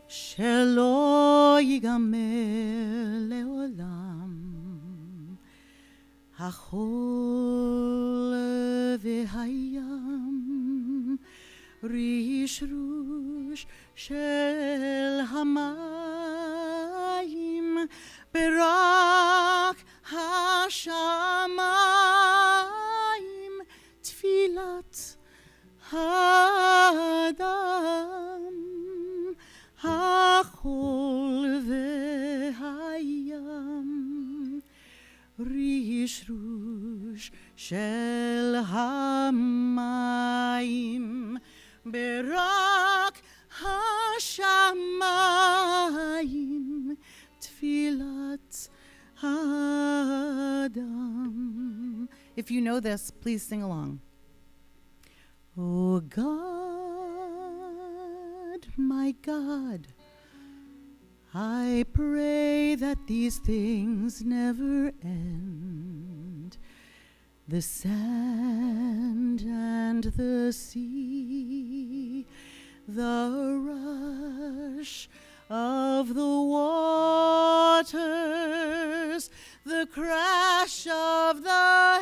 שלא ייגמר לעולם. החול והים, רשרוש של המים, ברק השמיים, תפילת האדם. החול והים, רשרוש של המים, ברק השמיים, תפילת האדם. If you know this, please sing along. Oh God, my God, I pray that these things never end. The sand and the sea, the rush of the waters, the crash of the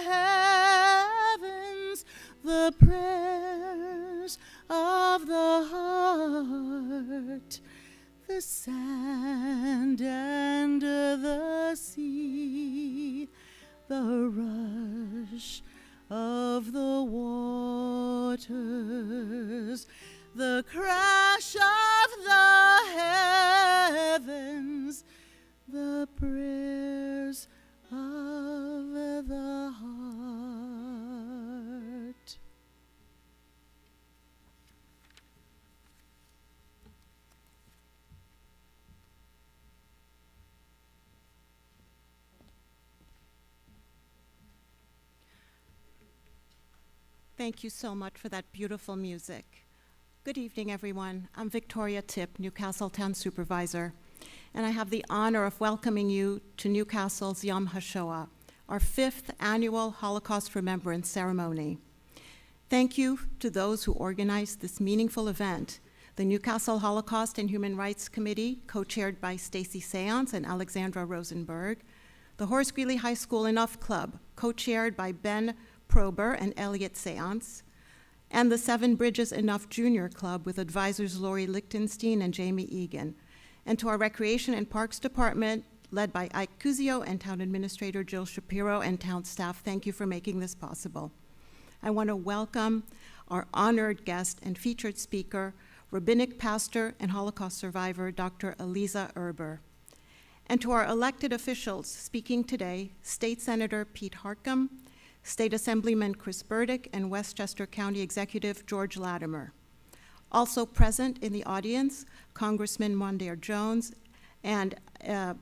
heavens, the prayers of the heart, the sand and the sea, the rush of the waters, the crash of the heavens, the prayers of the heart. Thank you so much for that beautiful music. Good evening, everyone. I'm Victoria Tipp, Newcastle Town Supervisor, and I have the honor of welcoming you to Newcastle's Yom Hashoah, our 5th annual Holocaust Remembrance ceremony. Thank you to those who organized this meaningful event. The Newcastle Holocaust and Human Rights Committee, co-chaired by Stacy Seance and Alexandra Rosenberg, the Horace Greeley High School Enough Club, co-chaired by Ben Prober and Elliot Seance, and the Seven Bridges Enough Junior Club with advisors Lori Lichtenstein and Jamie Egan, and to our Recreation and Parks Department, led by Ike Cuzio and Town Administrator Jill Shapiro and town staff. Thank you for making this possible. I want to welcome our honored guest and featured speaker, rabbinic pastor and Holocaust survivor, Dr. Eliza Erber. And to our elected officials speaking today, State Senator Pete Hartcomb, State Assemblyman Chris Burdick, and Westchester County Executive George Latimer. Also present in the audience, Congressman Mondaire Jones and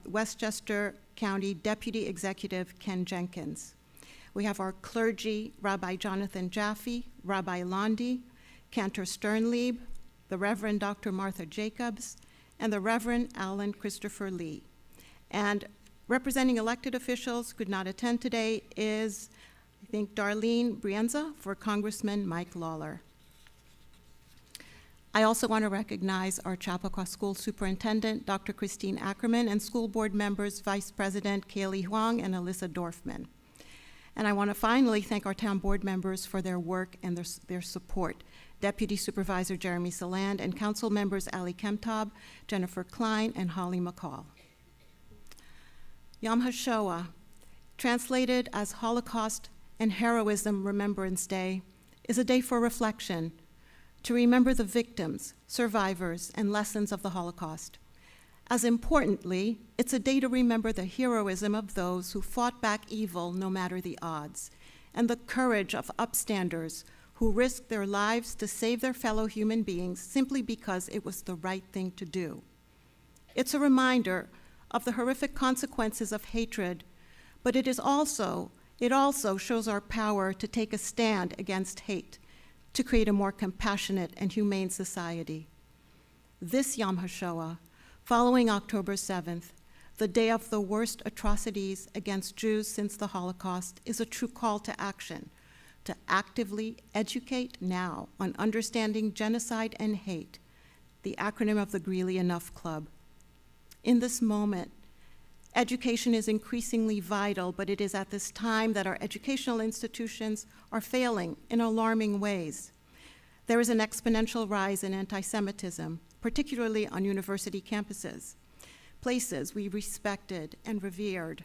Westchester County Deputy Executive Ken Jenkins. We have our clergy, Rabbi Jonathan Jaffe, Rabbi Londi, Cantor Sternlieb, the Reverend Dr. Martha Jacobs, and the Reverend Alan Christopher Lee. And representing elected officials who could not attend today is, I think, Darlene Brienza for Congressman Mike Lawler. I also want to recognize our Chappaqua School Superintendent, Dr. Christine Ackerman, and school board members, Vice President Kaylee Huang and Alyssa Dorfman. And I want to finally thank our town board members for their work and their support. Deputy Supervisor Jeremy Saland and council members Ali Kemtab, Jennifer Klein, and Holly McCall. Yom HaShoah, translated as Holocaust and Heroism Remembrance Day, is a day for reflection, to remember the victims, survivors, and lessons of the Holocaust. As importantly, it's a day to remember the heroism of those who fought back evil no matter the odds, and the courage of upstanders who risked their lives to save their fellow human beings simply because it was the right thing to do. It's a reminder of the horrific consequences of hatred, but it also shows our power to take a stand against hate, to create a more compassionate and humane society. This Yom HaShoah, following October 7th, the day of the worst atrocities against Jews since the Holocaust, is a true call to action, to actively educate now on understanding genocide and hate, the acronym of the Greeley Enough Club. In this moment, education is increasingly vital, but it is at this time that our educational institutions are failing in alarming ways. There is an exponential rise in anti-Semitism, particularly on university campuses, places we respected and revered.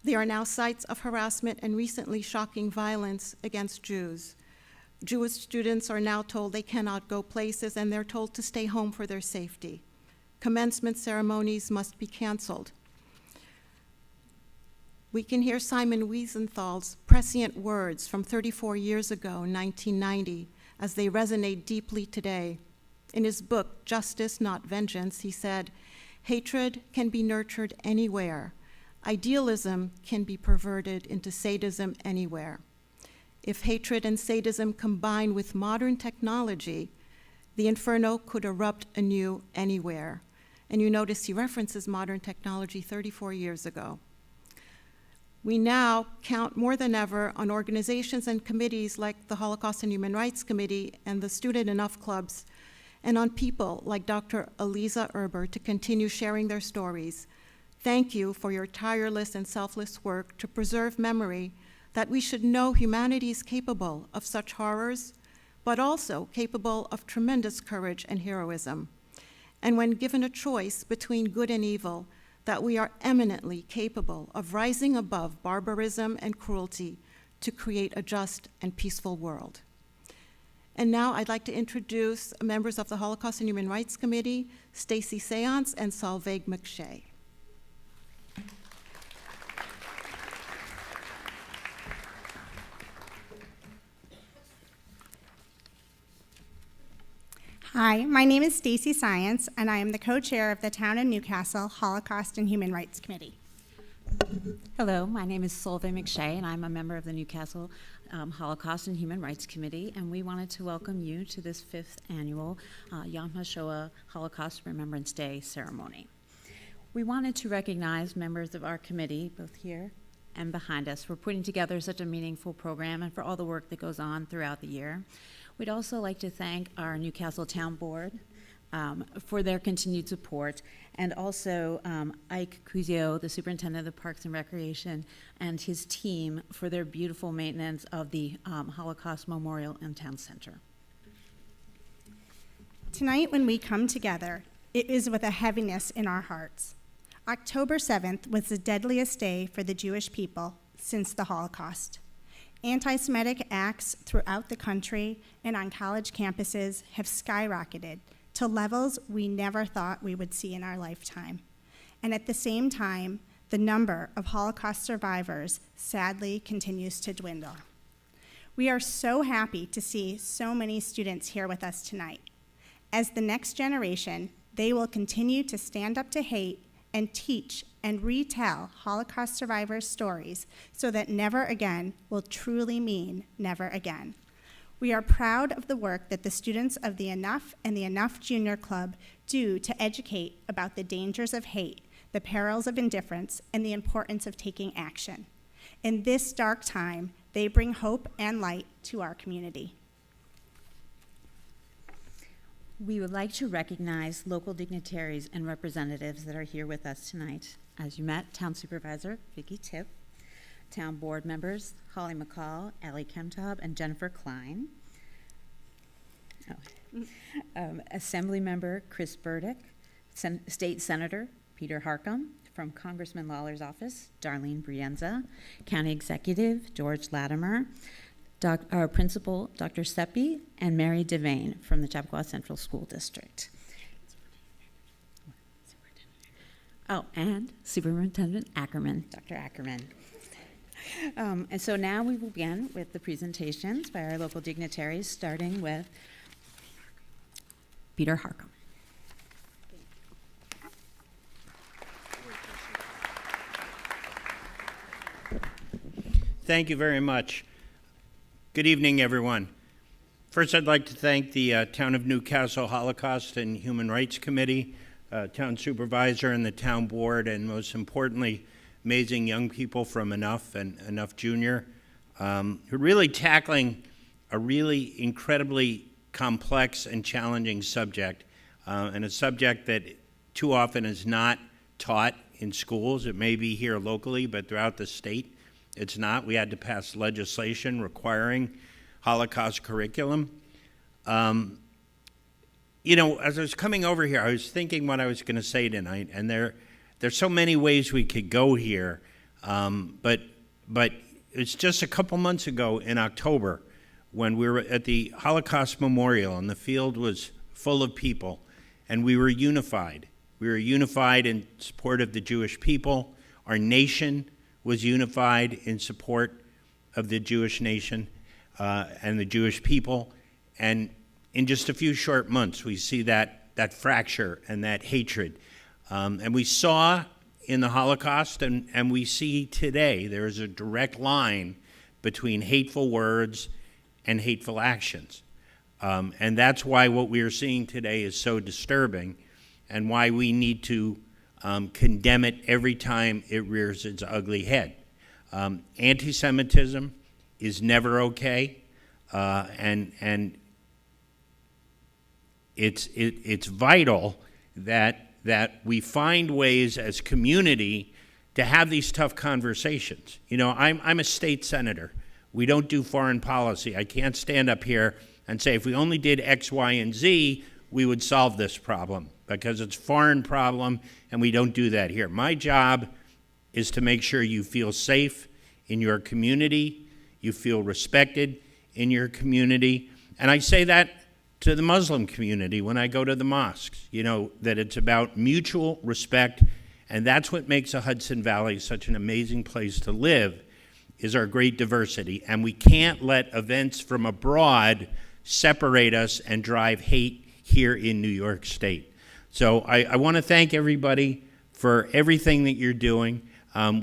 They are now sites of harassment and recently shocking violence against Jews. Jewish students are now told they cannot go places, and they're told to stay home for their safety. Commencement ceremonies must be canceled. We can hear Simon Wiesenthal's prescient words from 34 years ago, 1990, as they resonate deeply today. In his book, Justice, Not Vengeance, he said, "Hatred can be nurtured anywhere. Idealism can be perverted into sadism anywhere. If hatred and sadism combine with modern technology, the inferno could erupt anew anywhere." And you notice he references modern technology 34 years ago. We now count more than ever on organizations and committees like the Holocaust and Human Rights Committee and the Student Enough Clubs, and on people like Dr. Eliza Erber to continue sharing their stories. Thank you for your tireless and selfless work to preserve memory that we should know humanity is capable of such horrors, but also capable of tremendous courage and heroism. And when given a choice between good and evil, that we are eminently capable of rising above barbarism and cruelty to create a just and peaceful world. And now I'd like to introduce members of the Holocaust and Human Rights Committee, Stacy Seance and Solveig McShay. Hi, my name is Stacy Science, and I am the co-chair of the Town of Newcastle Holocaust and Human Rights Committee. Hello, my name is Solveig McShay, and I'm a member of the Newcastle Holocaust and Human Rights Committee, and we wanted to welcome you to this 5th annual Yom Hashoah Holocaust Remembrance Day ceremony. We wanted to recognize members of our committee, both here and behind us, for putting together such a meaningful program and for all the work that goes on throughout the year. We'd also like to thank our Newcastle Town Board for their continued support, and also Ike Cuzio, the Superintendent of Parks and Recreation, and his team for their beautiful maintenance of the Holocaust Memorial and Town Center. Tonight, when we come together, it is with a heaviness in our hearts. October 7th was the deadliest day for the Jewish people since the Holocaust. Anti-Semitic acts throughout the country and on college campuses have skyrocketed to levels we never thought we would see in our lifetime. And at the same time, the number of Holocaust survivors sadly continues to dwindle. We are so happy to see so many students here with us tonight. As the next generation, they will continue to stand up to hate and teach and retell Holocaust survivors' stories so that never again will truly mean never again. We are proud of the work that the students of the Enough and the Enough Junior Club do to educate about the dangers of hate, the perils of indifference, and the importance of taking action. In this dark time, they bring hope and light to our community. We would like to recognize local dignitaries and representatives that are here with us tonight. As you met, Town Supervisor Vicki Tipp, Town Board members Holly McCall, Ellie Kemtob, and Jennifer Klein. Assembly Member Chris Burdick, State Senator Peter Harcum, from Congressman Lawler's office, Darlene Brienza, County Executive George Latimer, our Principal, Dr. Seppi, and Mary Devane from the Chappaqua Central School District. Oh, and Superintendent Ackerman, Dr. Ackerman. And so now we will begin with the presentations by our local dignitaries, starting with Peter Harcum. Thank you very much. Good evening, everyone. First, I'd like to thank the Town of Newcastle Holocaust and Human Rights Committee, Town Supervisor and the Town Board, and most importantly, amazing young people from Enough and Enough Junior, who are really tackling a really incredibly complex and challenging subject and a subject that too often is not taught in schools. It may be here locally, but throughout the state, it's not. We had to pass legislation requiring Holocaust curriculum. You know, as I was coming over here, I was thinking what I was going to say tonight, and there's so many ways we could go here, but it's just a couple months ago in October when we were at the Holocaust Memorial, and the field was full of people, and we were unified. We were unified in support of the Jewish people. Our nation was unified in support of the Jewish nation and the Jewish people. And in just a few short months, we see that fracture and that hatred. And we saw in the Holocaust, and we see today, there is a direct line between hateful words and hateful actions. And that's why what we are seeing today is so disturbing, and why we need to condemn it every time it rears its ugly head. Anti-Semitism is never okay, and it's vital that we find ways as community to have these tough conversations. You know, I'm a state senator. We don't do foreign policy. I can't stand up here and say if we only did X, Y, and Z, we would solve this problem, because it's a foreign problem, and we don't do that here. My job is to make sure you feel safe in your community, you feel respected in your community, and I say that to the Muslim community when I go to the mosques, you know, that it's about mutual respect, and that's what makes the Hudson Valley such an amazing place to live, is our great diversity, and we can't let events from abroad separate us and drive hate here in New York State. So I want to thank everybody for everything that you're doing.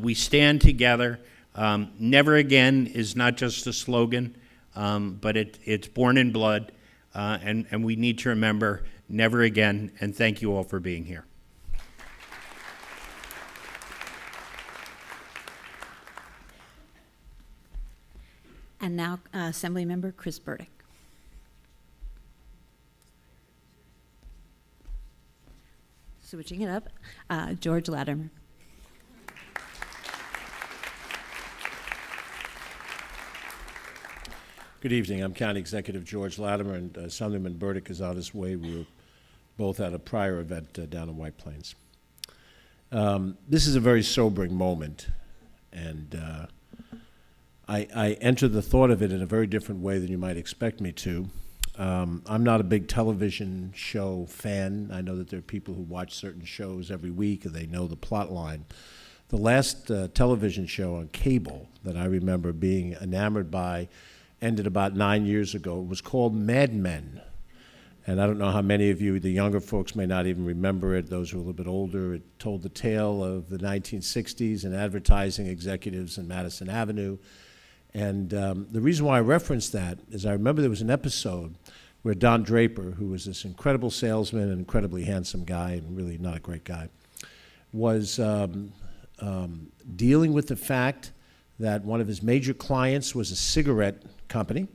We stand together. Never again is not just a slogan, but it's born in blood, and we need to remember never again, and thank you all for being here. And now, Assemblymember Chris Burdick. Switching it up, George Latimer. Good evening. I'm County Executive George Latimer, and Assemblyman Burdick is on his way. We were both at a prior event down in White Plains. This is a very sobering moment, and I enter the thought of it in a very different way than you might expect me to. I'm not a big television show fan. I know that there are people who watch certain shows every week and they know the plot line. The last television show on cable that I remember being enamored by ended about 9 years ago. It was called Mad Men. And I don't know how many of you, the younger folks, may not even remember it. Those who are a little bit older, it told the tale of the 1960s and advertising executives in Madison Avenue. And the reason why I reference that is I remember there was an episode where Don Draper, who was this incredible salesman, an incredibly handsome guy, and really not a great guy, was dealing with the fact that one of his major clients was a cigarette company.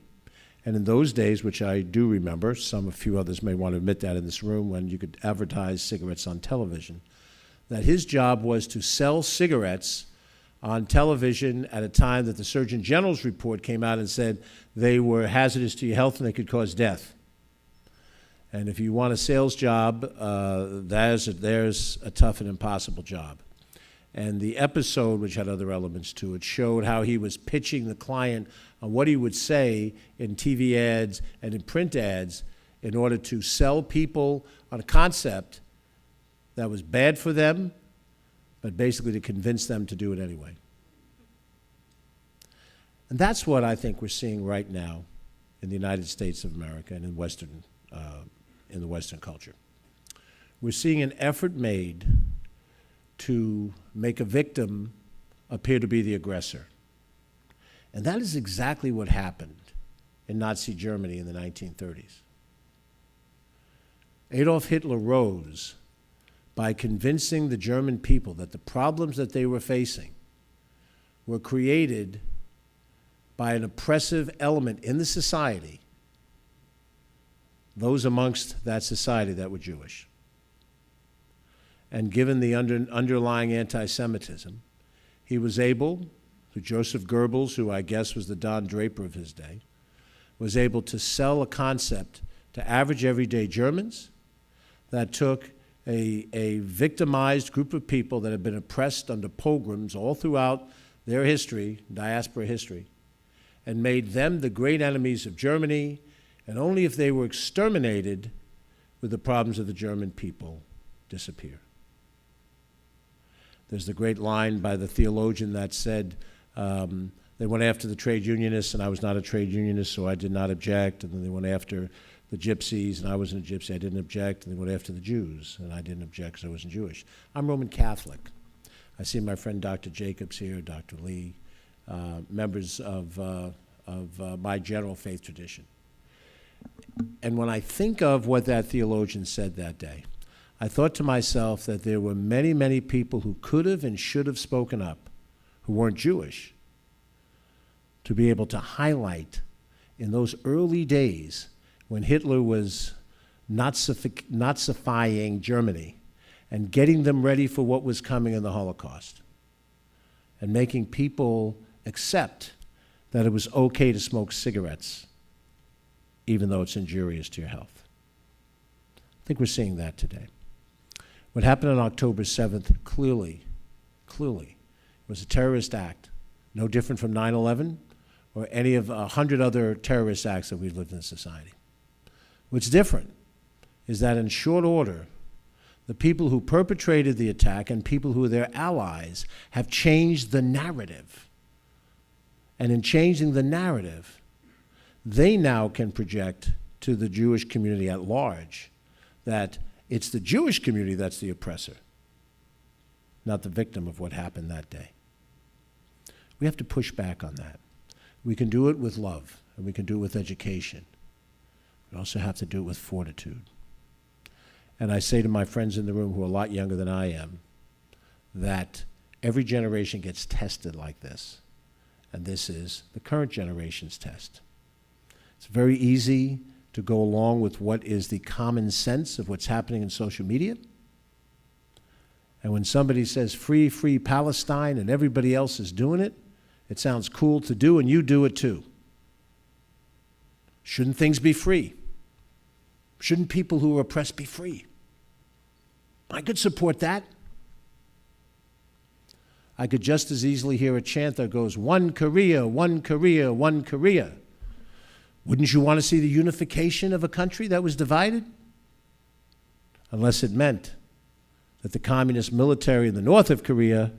And in those days, which I do remember, a few others may want to admit that in this room, when you could advertise cigarettes on television, that his job was to sell cigarettes on television at a time that the Surgeon General's report came out and said they were hazardous to your health and they could cause death. And if you want a sales job, there's a tough and impossible job. And the episode, which had other elements to it, showed how he was pitching the client on what he would say in TV ads and in print ads in order to sell people on a concept that was bad for them, but basically to convince them to do it anyway. And that's what I think we're seeing right now in the United States of America and in the Western culture. We're seeing an effort made to make a victim appear to be the aggressor. And that is exactly what happened in Nazi Germany in the 1930s. Adolf Hitler rose by convincing the German people that the problems that they were facing were created by an oppressive element in the society those amongst that society that were Jewish. And given the underlying anti-Semitism, he was able, through Joseph Goebbels, who I guess was the Don Draper of his day, was able to sell a concept to average everyday Germans that took a victimized group of people that had been oppressed under pogroms all throughout their history, diaspora history, and made them the great enemies of Germany, and only if they were exterminated would the problems of the German people disappear. There's the great line by the theologian that said, they went after the trade unionists, and I was not a trade unionist, so I did not object. And then they went after the gypsies, and I wasn't a gypsy, I didn't object. And they went after the Jews, and I didn't object because I wasn't Jewish. I'm Roman Catholic. I see my friend Dr. Jacobs here, Dr. Lee, members of my general faith tradition. And when I think of what that theologian said that day, I thought to myself that there were many, many people who could have and should have spoken up, who weren't Jewish, to be able to highlight in those early days when Hitler was Nazifying Germany and getting them ready for what was coming in the Holocaust and making people accept that it was okay to smoke cigarettes even though it's injurious to your health. I think we're seeing that today. What happened on October 7th clearly was a terrorist act, no different from 9/11 or any of 100 other terrorist acts that we've lived in society. What's different is that in short order, the people who perpetrated the attack and people who are their allies have changed the narrative. And in changing the narrative, they now can project to the Jewish community at large that it's the Jewish community that's the oppressor, not the victim of what happened that day. We have to push back on that. We can do it with love, and we can do it with education. We also have to do it with fortitude. And I say to my friends in the room who are a lot younger than I am, that every generation gets tested like this, and this is the current generation's test. It's very easy to go along with what is the common sense of what's happening in social media. And when somebody says free, free Palestine and everybody else is doing it, it sounds cool to do and you do it too. Shouldn't things be free? Shouldn't people who are oppressed be free? I could support that. I could just as easily hear a chant that goes, one Korea, one Korea, one Korea. Wouldn't you want to see the unification of a country that was divided? Unless it meant that the communist military in the north of Korea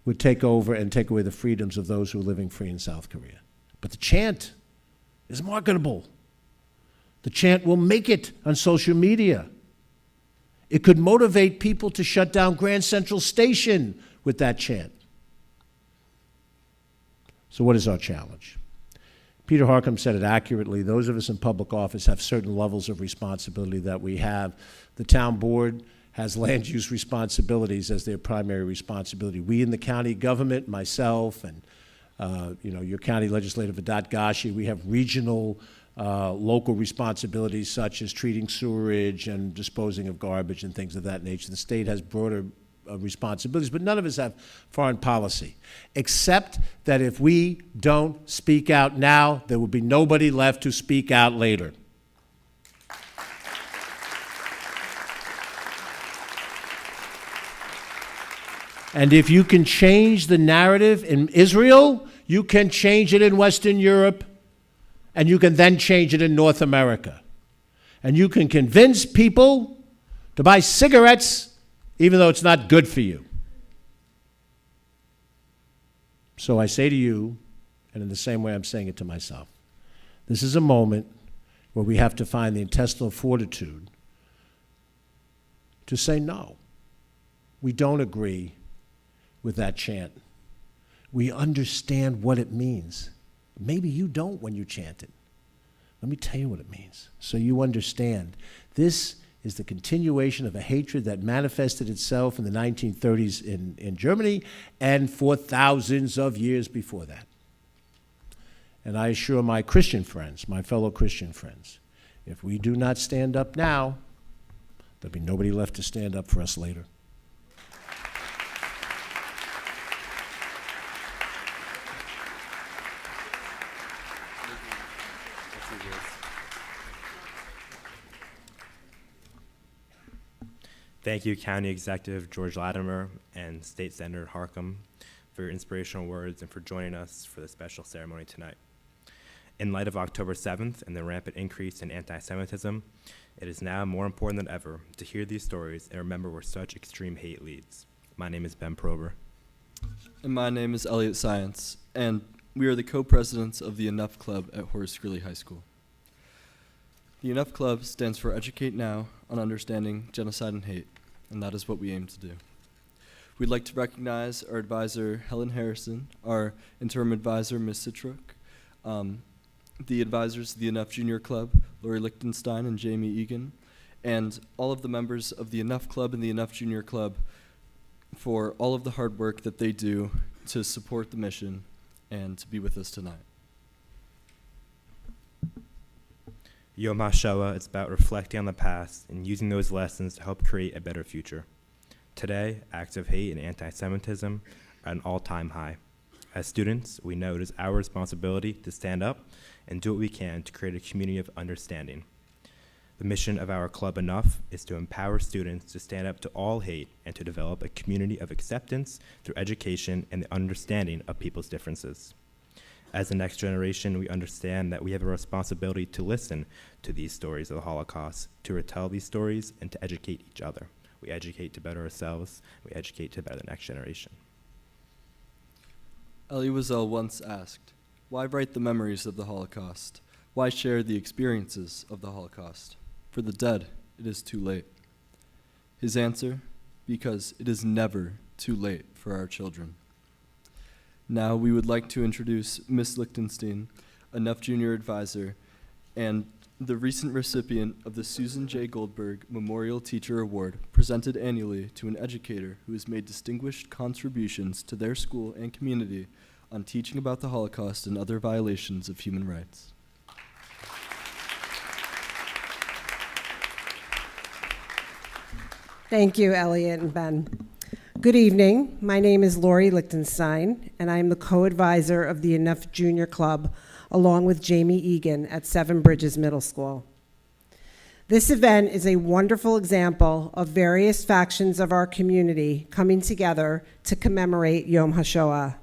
would take over and take away the freedoms of those who are living free in South Korea. But the chant is marketable. The chant will make it on social media. It could motivate people to shut down Grand Central Station with that chant. So what is our challenge? Peter Harcum said it accurately. Those of us in public office have certain levels of responsibility that we have. The town board has land use responsibilities as their primary responsibility. We in the county government, myself and your county legislator, Vedat Gashi, we have regional local responsibilities such as treating sewerage and disposing of garbage and things of that nature. The state has broader responsibilities, but none of us have foreign policy, except that if we don't speak out now, there will be nobody left to speak out later. And if you can change the narrative in Israel, you can change it in Western Europe, and you can then change it in North America. And you can convince people to buy cigarettes even though it's not good for you. So I say to you, and in the same way I'm saying it to myself, this is a moment where we have to find the intestinal fortitude to say no. We don't agree with that chant. We understand what it means. Maybe you don't when you chant it. Let me tell you what it means so you understand. This is the continuation of a hatred that manifested itself in the 1930s in Germany and for thousands of years before that. And I assure my Christian friends, my fellow Christian friends, if we do not stand up now, there'll be nobody left to stand up for us later. Thank you, County Executive George Latimer and State Senator Harcum, for your inspirational words and for joining us for the special ceremony tonight. In light of October 7th and the rampant increase in anti-Semitism, it is now more important than ever to hear these stories and remember where such extreme hate leads. My name is Ben Prober. And my name is Elliot Science, and we are the co-presidents of the Enough Club at Horace Greeley High School. The Enough Club stands for Educate Now on Understanding Genocide and Hate, and that is what we aim to do. We'd like to recognize our advisor, Helen Harrison, our interim advisor, Ms. Citruk, the advisors of the Enough Junior Club, Lori Lichtenstein and Jamie Egan, and all of the members of the Enough Club and the Enough Junior Club for all of the hard work that they do to support the mission and to be with us tonight. Yom HaShoah is about reflecting on the past and using those lessons to help create a better future. Today, acts of hate and anti-Semitism are at an all-time high. As students, we know it is our responsibility to stand up and do what we can to create a community of understanding. The mission of our club, Enough, is to empower students to stand up to all hate and to develop a community of acceptance through education and the understanding of people's differences. As the next generation, we understand that we have a responsibility to listen to these stories of the Holocaust, to retell these stories, and to educate each other. We educate to better ourselves. We educate to better the next generation. Elie Wiesel once asked, "Why write the memories of the Holocaust? Why share the experiences of the Holocaust? For the dead, it is too late." His answer, because it is never too late for our children. Now we would like to introduce Ms. Lichtenstein, Enough Junior Advisor, and the recent recipient of the Susan J. Goldberg Memorial Teacher Award, presented annually to an educator who has made distinguished contributions to their school and community on teaching about the Holocaust and other violations of human rights. Thank you, Elliot and Ben. Good evening. My name is Lori Lichtenstein, and I am the co-advisor of the Enough Junior Club, along with Jamie Egan at Seven Bridges Middle School. This event is a wonderful example of various factions of our community coming together to commemorate Yom HaShoah.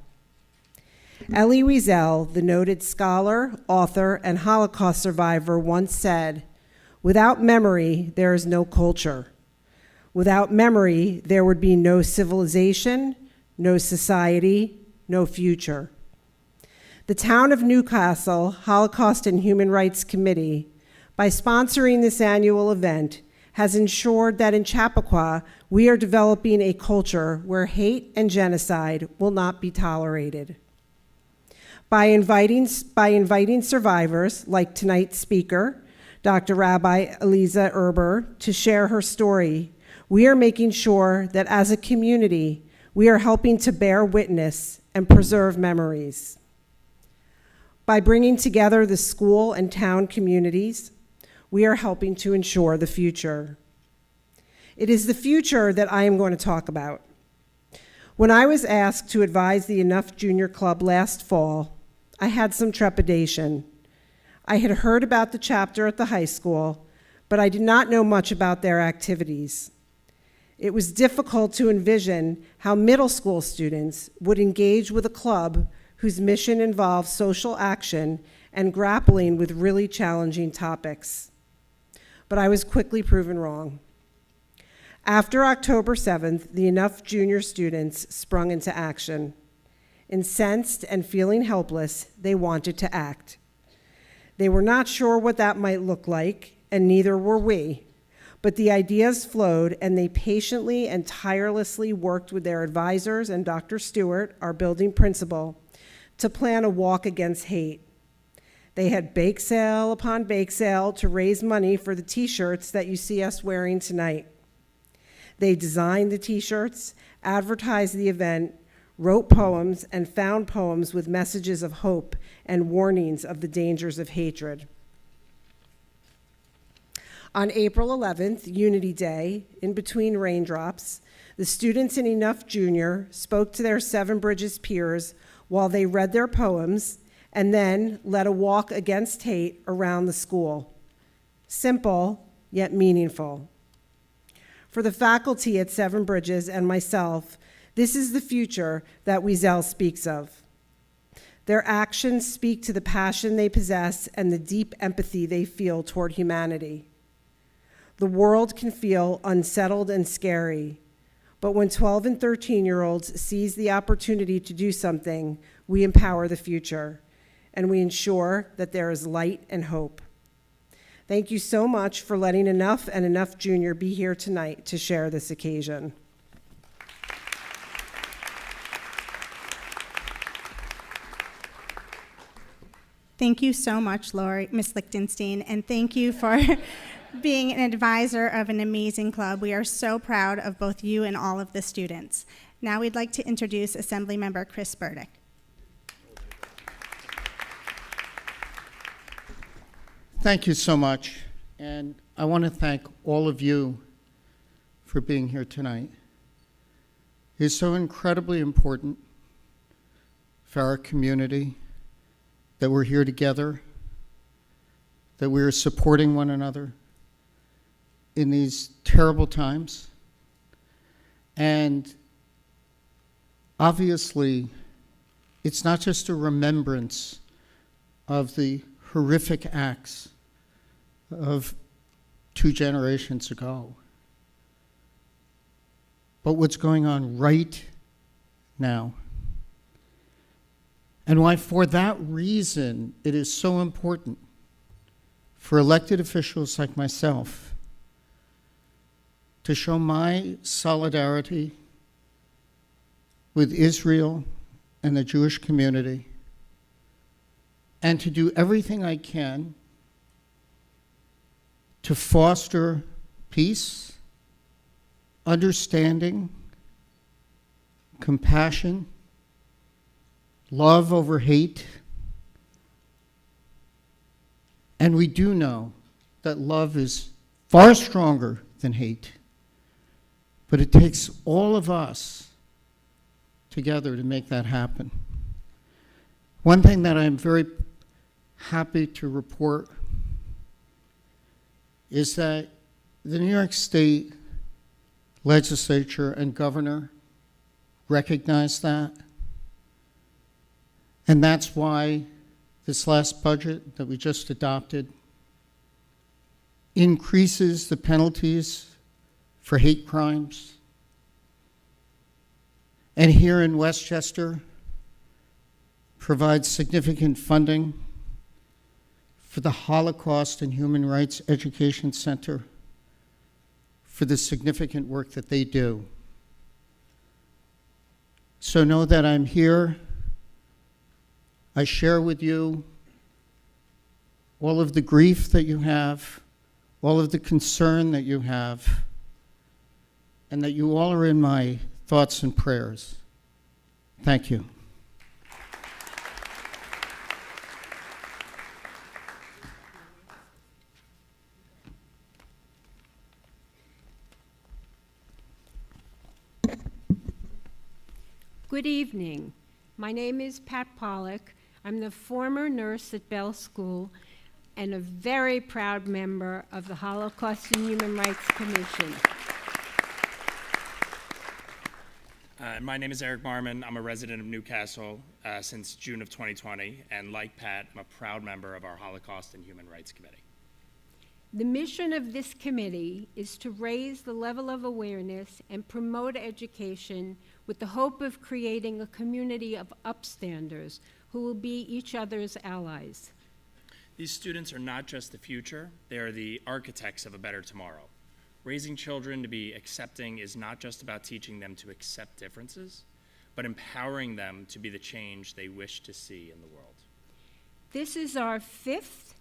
Elie Wiesel, the noted scholar, author, and Holocaust survivor, once said, "Without memory, there is no culture. Without memory, there would be no civilization, no society, no future." The Town of Newcastle Holocaust and Human Rights Committee, by sponsoring this annual event, has ensured that in Chappaqua, we are developing a culture where hate and genocide will not be tolerated. By inviting survivors, like tonight's speaker, Dr. Rabbi Eliza Erber, to share her story, we are making sure that as a community, we are helping to bear witness and preserve memories. By bringing together the school and town communities, we are helping to ensure the future. It is the future that I am going to talk about. When I was asked to advise the Enough Junior Club last fall, I had some trepidation. I had heard about the chapter at the high school, but I did not know much about their activities. It was difficult to envision how middle school students would engage with a club whose mission involves social action and grappling with really challenging topics. But I was quickly proven wrong. After October 7th, the Enough Junior students sprung into action. Incensed and feeling helpless, they wanted to act. They were not sure what that might look like, and neither were we. But the ideas flowed, and they patiently and tirelessly worked with their advisors and Dr. Stewart, our building principal, to plan a walk against hate. They had bake sale upon bake sale to raise money for the t-shirts that you see us wearing tonight. They designed the t-shirts, advertised the event, wrote poems, and found poems with messages of hope and warnings of the dangers of hatred. On April 11th, Unity Day, in between raindrops, the students in Enough Junior spoke to their Seven Bridges peers while they read their poems and then led a walk against hate around the school. Simple, yet meaningful. For the faculty at Seven Bridges and myself, this is the future that Wiesel speaks of. Their actions speak to the passion they possess and the deep empathy they feel toward humanity. The world can feel unsettled and scary, but when 12 and 13-year-olds seize the opportunity to do something, we empower the future, and we ensure that there is light and hope. Thank you so much for letting Enough and Enough Junior be here tonight to share this occasion. Thank you so much, Lori, Ms. Lichtenstein, and thank you for being an advisor of an amazing club. We are so proud of both you and all of the students. Now we'd like to introduce Assemblymember Chris Burdick. Thank you so much, and I want to thank all of you for being here tonight. It's so incredibly important for our community that we're here together, that we're supporting one another in these terrible times. And obviously, it's not just a remembrance of the horrific acts of 2 generations ago, but what's going on right now. And why, for that reason, it is so important for elected officials like myself to show my solidarity with Israel and the Jewish community, and to do everything I can to foster peace, understanding, compassion, love over hate. And we do know that love is far stronger than hate, but it takes all of us together to make that happen. One thing that I'm very happy to report is that the New York State legislature and governor recognize that. And that's why this last budget that we just adopted increases the penalties for hate crimes. And here in Westchester, provides significant funding for the Holocaust and Human Rights Education Center for the significant work that they do. So know that I'm here. I share with you all of the grief that you have, all of the concern that you have, and that you all are in my thoughts and prayers. Thank you. Good evening. My name is Pat Pollock. I'm the former nurse at Bell School and a very proud member of the Holocaust and Human Rights Commission. My name is Eric Marmon. I'm a resident of Newcastle since June of 2020, and like Pat, I'm a proud member of our Holocaust and Human Rights Committee. The mission of this committee is to raise the level of awareness and promote education with the hope of creating a community of upstanders who will be each other's allies. These students are not just the future, they are the architects of a better tomorrow. Raising children to be accepting is not just about teaching them to accept differences, but empowering them to be the change they wish to see in the world. This is our 5th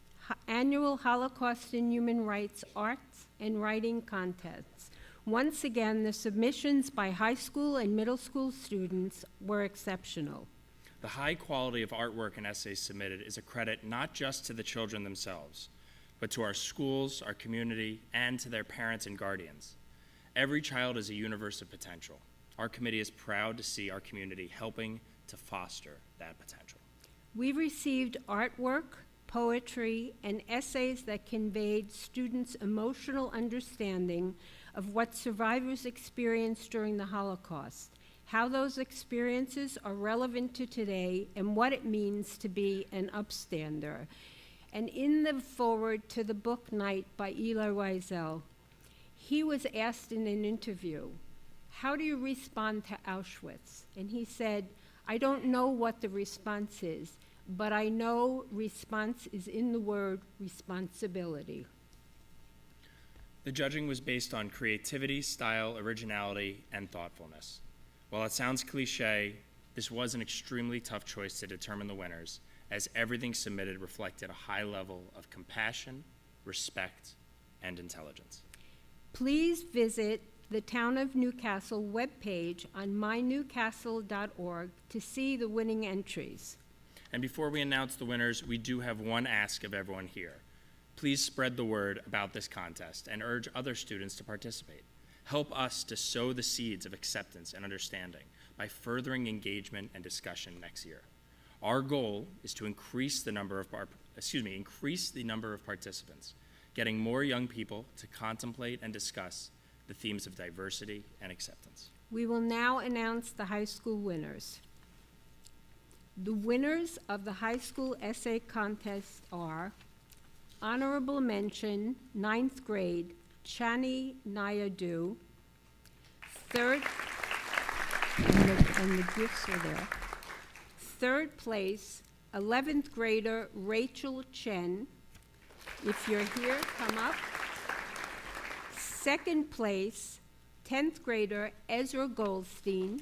annual Holocaust and Human Rights Arts and Writing Contests, Once again, the submissions by high school and middle school students were exceptional. The high quality of artwork and essays submitted is a credit not just to the children themselves, but to our schools, our community, and to their parents and guardians. Every child is a universe of potential. Our committee is proud to see our community helping to foster that potential. We received artwork, poetry, and essays that conveyed students' emotional understanding of what survivors experienced during the Holocaust, how those experiences are relevant to today, and what it means to be an upstander. And in the foreword to the book Night by Eli Wiesel, he was asked in an interview, how do you respond to Auschwitz? And he said, I don't know what the response is, but I know response is in the word responsibility. The judging was based on creativity, style, originality, and thoughtfulness. While it sounds cliche, this was an extremely tough choice to determine the winners, as everything submitted reflected a high level of compassion, respect, and intelligence. Please visit the Town of Newcastle webpage on mynewcastle.org to see the winning entries. And before we announce the winners, we do have one ask of everyone here. Please spread the word about this contest and urge other students to participate. Help us to sow the seeds of acceptance and understanding by furthering engagement and discussion next year. Our goal is to increase the number of participants, getting more young people to contemplate and discuss the themes of diversity and acceptance. We will now announce the high school winners. The winners of the high school essay contest are honorable mention, 9th grade, Chani Nayadu. Third, and the gifts are there. Third place, 11th grader, Rachel Chen. If you're here, come up. Second place, 10th grader, Ezra Goldstein.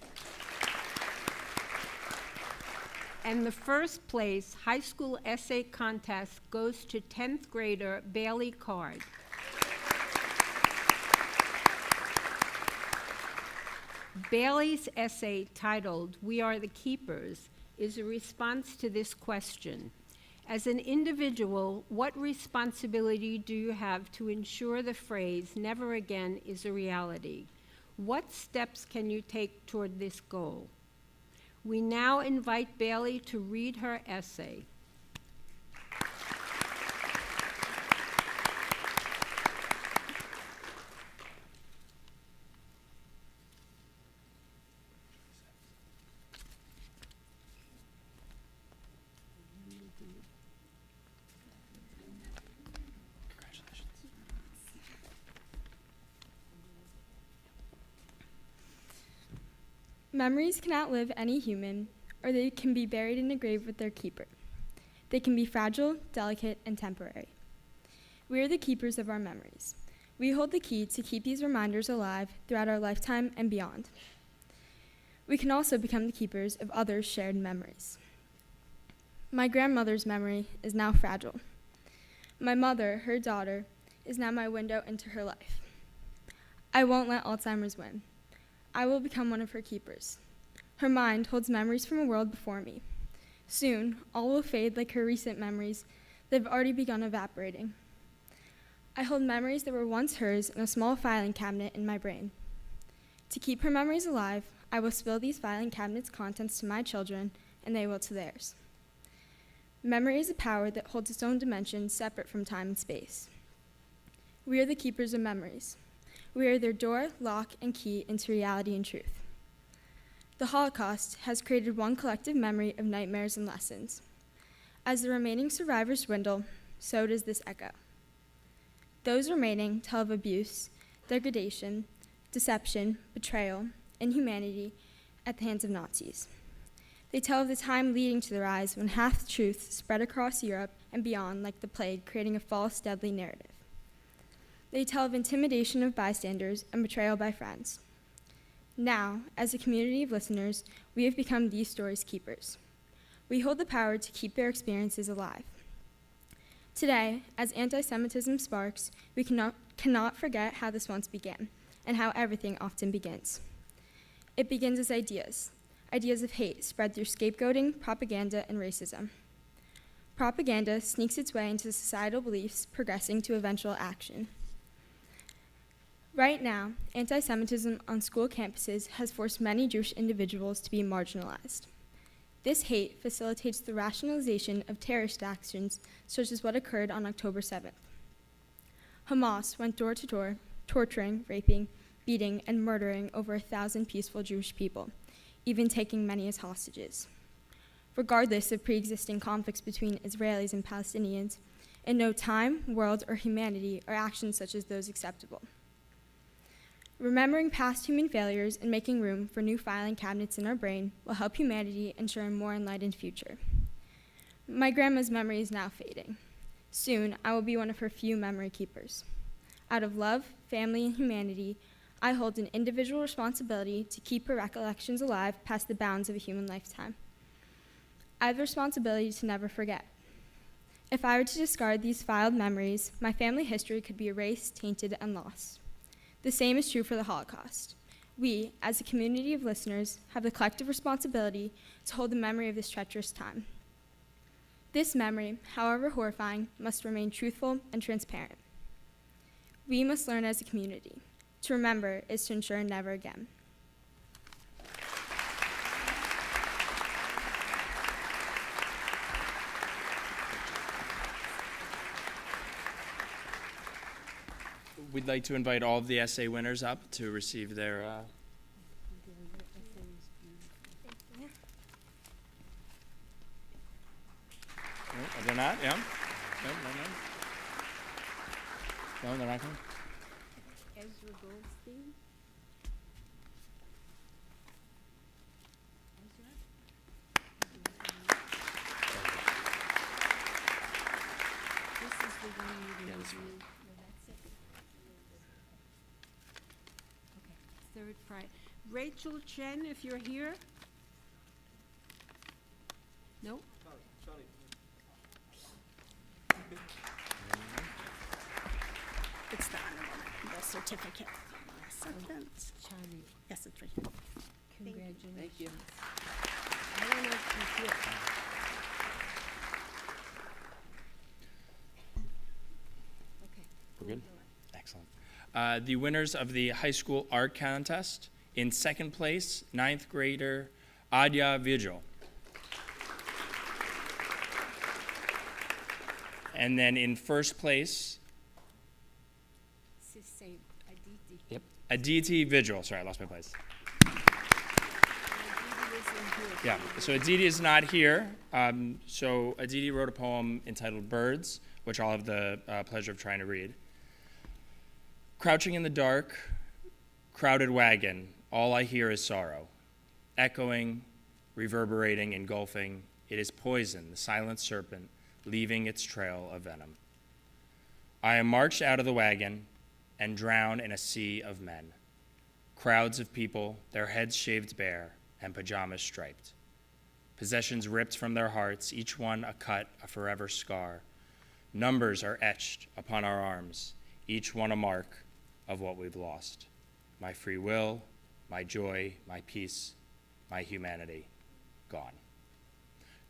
And the first place high school essay contest goes to 10th grader Bailey Card. Bailey's essay titled, "We Are the Keepers," is a response to this question. As an individual, what responsibility do you have to ensure the phrase, "never again," is a reality? What steps can you take toward this goal? We now invite Bailey to read her essay. Memories can outlive any human, or they can be buried in a grave with their keeper. They can be fragile, delicate, and temporary. We are the keepers of our memories. We hold the key to keep these reminders alive throughout our lifetime and beyond. We can also become the keepers of others' shared memories. My grandmother's memory is now fragile. My mother, her daughter, is now my window into her life. I won't let Alzheimer's win. I will become one of her keepers. Her mind holds memories from a world before me. Soon, all will fade like her recent memories that have already begun evaporating. I hold memories that were once hers in a small filing cabinet in my brain. To keep her memories alive, I will spill these filing cabinets' contents to my children, and they will to theirs. Memory is a power that holds its own dimension separate from time and space. We are the keepers of memories. We are their door, lock, and key into reality and truth. The Holocaust has created one collective memory of nightmares and lessons. As the remaining survivors dwindle, so does this echo. Those remaining tell of abuse, degradation, deception, betrayal, inhumanity at the hands of Nazis. They tell of the time leading to the rise when half-truths spread across Europe and beyond like the plague, creating a false, deadly narrative. They tell of intimidation of bystanders and betrayal by friends. Now, as a community of listeners, we have become these stories' keepers. We hold the power to keep their experiences alive. Today, as anti-Semitism sparks, we cannot forget how this once began, and how everything often begins. It begins as ideas of hate spread through scapegoating, propaganda, and racism. Propaganda sneaks its way into societal beliefs, progressing to eventual action. Right now, anti-Semitism on school campuses has forced many Jewish individuals to be marginalized. This hate facilitates the rationalization of terrorist actions, such as what occurred on October 7th. Hamas went door to door, torturing, raping, beating, and murdering over 1,000 peaceful Jewish people, even taking many as hostages. Regardless of pre-existing conflicts between Israelis and Palestinians, in no time, world, or humanity are actions such as those acceptable. Remembering past human failures and making room for new filing cabinets in our brain will help humanity ensure a more enlightened future. My grandma's memory is now fading. Soon, I will be one of her few memory keepers. Out of love, family, and humanity, I hold an individual responsibility to keep her recollections alive past the bounds of a human lifetime. I have the responsibility to never forget. If I were to discard these filed memories, my family history could be erased, tainted, and lost. The same is true for the Holocaust. We, as a community of listeners, have the collective responsibility to hold the memory of this treacherous time. This memory, however horrifying, must remain truthful and transparent. We must learn as a community. To remember is to ensure never again. We'd like to invite all of the essay winners up to receive their Oh, they're not? Yeah? No, they're not coming? Ezra Goldstein. This is the one you reviewed. No, that's it. Okay, third Friday. Rachel Chen, if you're here. No? It's the honorable, the certificate. Acceptance. Chani, Yes, it's right here. congratulations. Thank you. I don't know if she's here. Okay. We're good? Excellent. The winners of the high school art contest. In second place, 9th grader Adya Vigil. And then in first place, It's the same, Aditi. yep, Aditi Vigil. Sorry, I lost my place. Aditi isn't here. Yeah, so Aditi is not here. So Aditi wrote a poem entitled Birds, which I'll have the pleasure of trying to read. Crouching in the dark, crowded wagon, all I hear is sorrow. Echoing, reverberating, engulfing, it is poison, the silent serpent, leaving its trail of venom. I am marched out of the wagon and drowned in a sea of men. Crowds of people, their heads shaved bare and pajamas striped. Possessions ripped from their hearts, each one a cut, a forever scar. Numbers are etched upon our arms, each one a mark of what we've lost. My free will, my joy, my peace, my humanity, gone.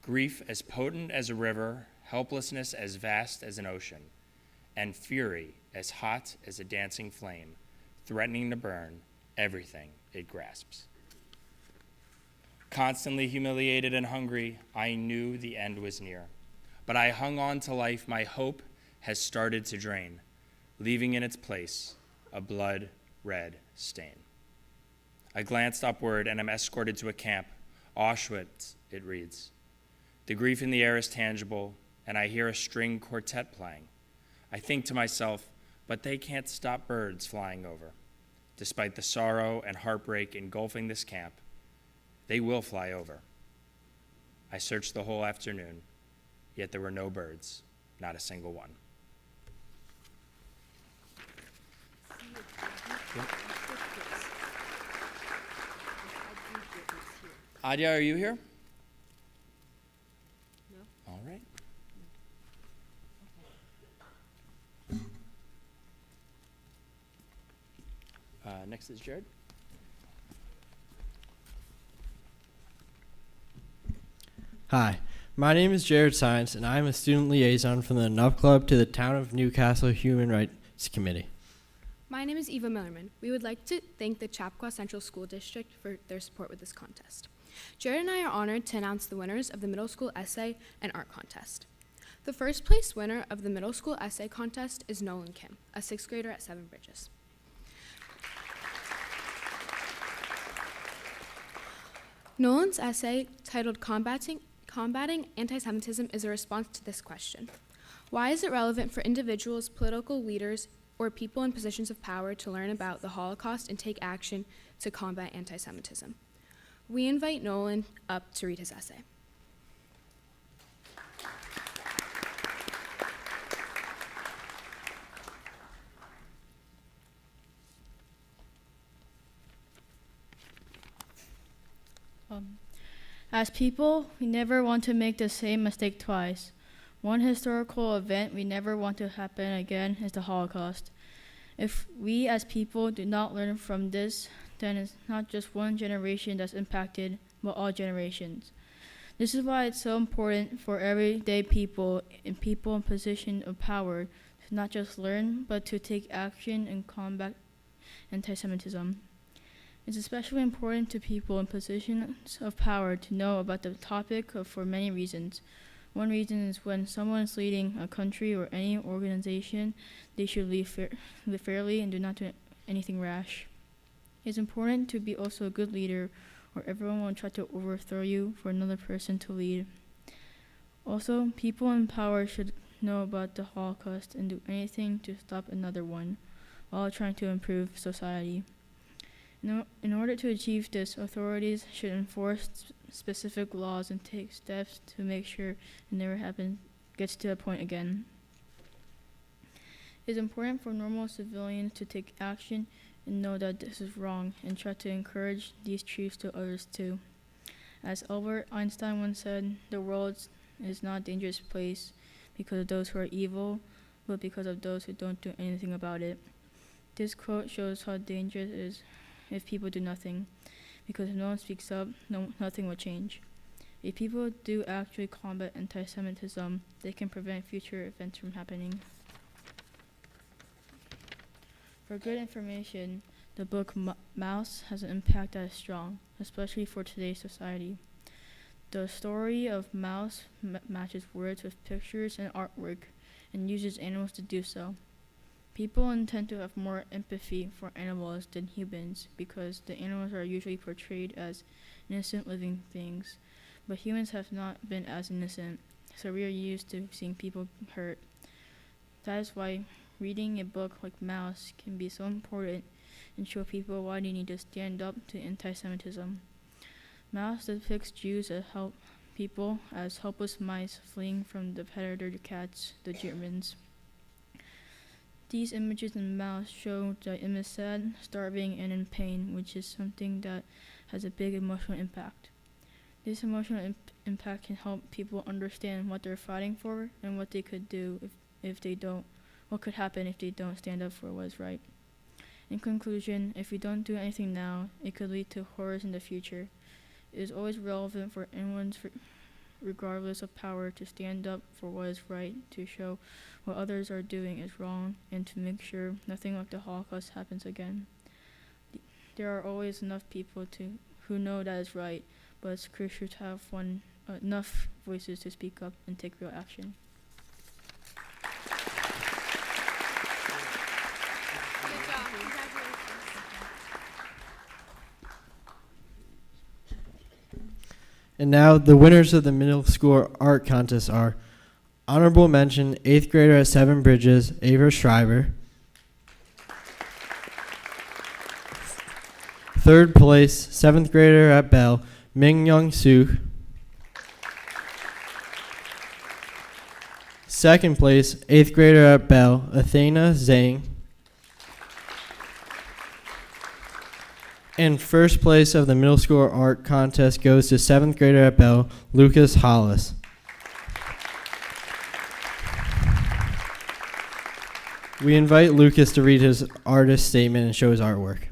Grief as potent as a river, helplessness as vast as an ocean, and fury as hot as a dancing flame, threatening to burn everything it grasps. Constantly humiliated and hungry, I knew the end was near. But I hung on to life. My hope has started to drain, leaving in its place a blood-red stain. I glanced upward and am escorted to a camp. Auschwitz, it reads. The grief in the air is tangible, and I hear a string quartet playing. I think to myself, but they can't stop birds flying over. Despite the sorrow and heartbreak engulfing this camp, they will fly over. I searched the whole afternoon, yet there were no birds, not a single one. Adya, are you here? No. All right. Next is Jared. Hi, my name is Jared Science, and I am a student liaison from the Enough Club to the Town of Newcastle Human Rights Committee. My name is Eva Millerman. We would like to thank the Chappaqua Central School District for their support with this contest. Jared and I are honored to announce the winners of the middle school essay and art contest. The first place winner of the middle school essay contest is Nolan Kim, a 6th grader at Seven Bridges. Nolan's essay, titled Combating Anti-Semitism, is a response to this question. Why is it relevant for individuals, political leaders, or people in positions of power to learn about the Holocaust and take action to combat anti-Semitism? We invite Nolan up to read his essay. As people, we never want to make the same mistake twice. One historical event we never want to happen again is the Holocaust. If we as people do not learn from this, then it's not just one generation that's impacted, but all generations. This is why it's so important for everyday people and people in position of power to not just learn, but to take action and combat anti-Semitism. It's especially important to people in positions of power to know about the topic for many reasons. One reason is when someone is leading a country or any organization, they should live fairly and do not do anything rash. It's important to be also a good leader, or everyone will try to overthrow you for another person to lead. Also, people in power should know about the Holocaust and do anything to stop another one, while trying to improve society. In order to achieve this, authorities should enforce specific laws and take steps to make sure it never gets to that point again. It is important for normal civilians to take action and know that this is wrong and try to encourage these truths to others too. As Albert Einstein once said, the world is not a dangerous place because of those who are evil, but because of those who don't do anything about it. This quote shows how dangerous it is if people do nothing, because if no one speaks up, nothing will change. If people do actually combat anti-Semitism, they can prevent future events from happening. For good information, the book Mouse has an impact that is strong, especially for today's society. The story of Mouse matches words with pictures and artwork, and uses animals to do so. People tend to have more empathy for animals than humans because the animals are usually portrayed as innocent living things, but humans have not been as innocent, so we are used to seeing people hurt. That is why reading a book like Mouse can be so important and show people why they need to stand up to anti-Semitism. Mouse depicts Jews as people as helpless mice fleeing from the predator cats, the Germans. These images in Mouse show that Im is sad, starving, and in pain, which is something that has a big emotional impact. This emotional impact can help people understand what they're fighting for and what they could do if they don't, what could happen if they don't stand up for what is right. In conclusion, if we don't do anything now, it could lead to horrors in the future. It is always relevant for anyone, regardless of power, to stand up for what is right, to show what others are doing is wrong, and to make sure nothing like the Holocaust happens again. There are always enough people who know that is right, but it's crucial to have enough voices to speak up and take real action. And now the winners of the middle school art contest are honorable mention 8th grader at Seven Bridges, Ava Schreiber. 3rd place, 7th grader at Bell, Ming Young Suk. 2nd place, 8th grader at Bell, Athena Zhang. And 1st place of the middle school art contest goes to 7th grader at Bell, Lucas Hollis. We invite Lucas to read his artist statement and show his artwork.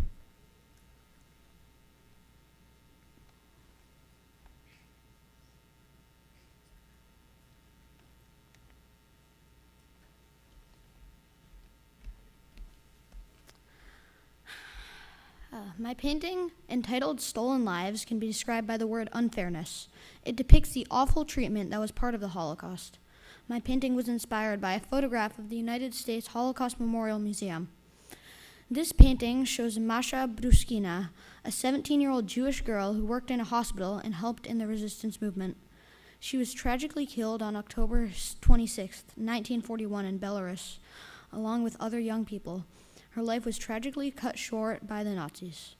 My painting, entitled Stolen Lives, can be described by the word unfairness. It depicts the awful treatment that was part of the Holocaust. My painting was inspired by a photograph of the United States Holocaust Memorial Museum. This painting shows Masha Bruskina, a 17-year-old Jewish girl who worked in a hospital and helped in the resistance movement. She was tragically killed on October 26, 1941 in Belarus, along with other young people. Her life was tragically cut short by the Nazis.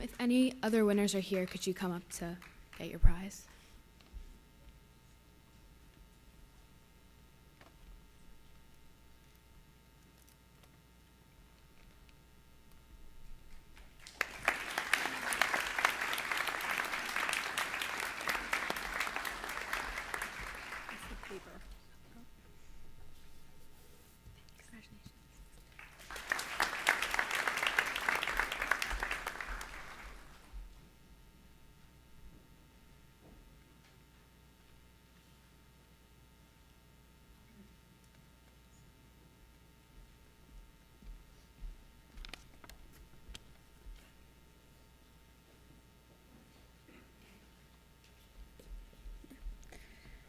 If any other winners are here, could you come up to get your prize?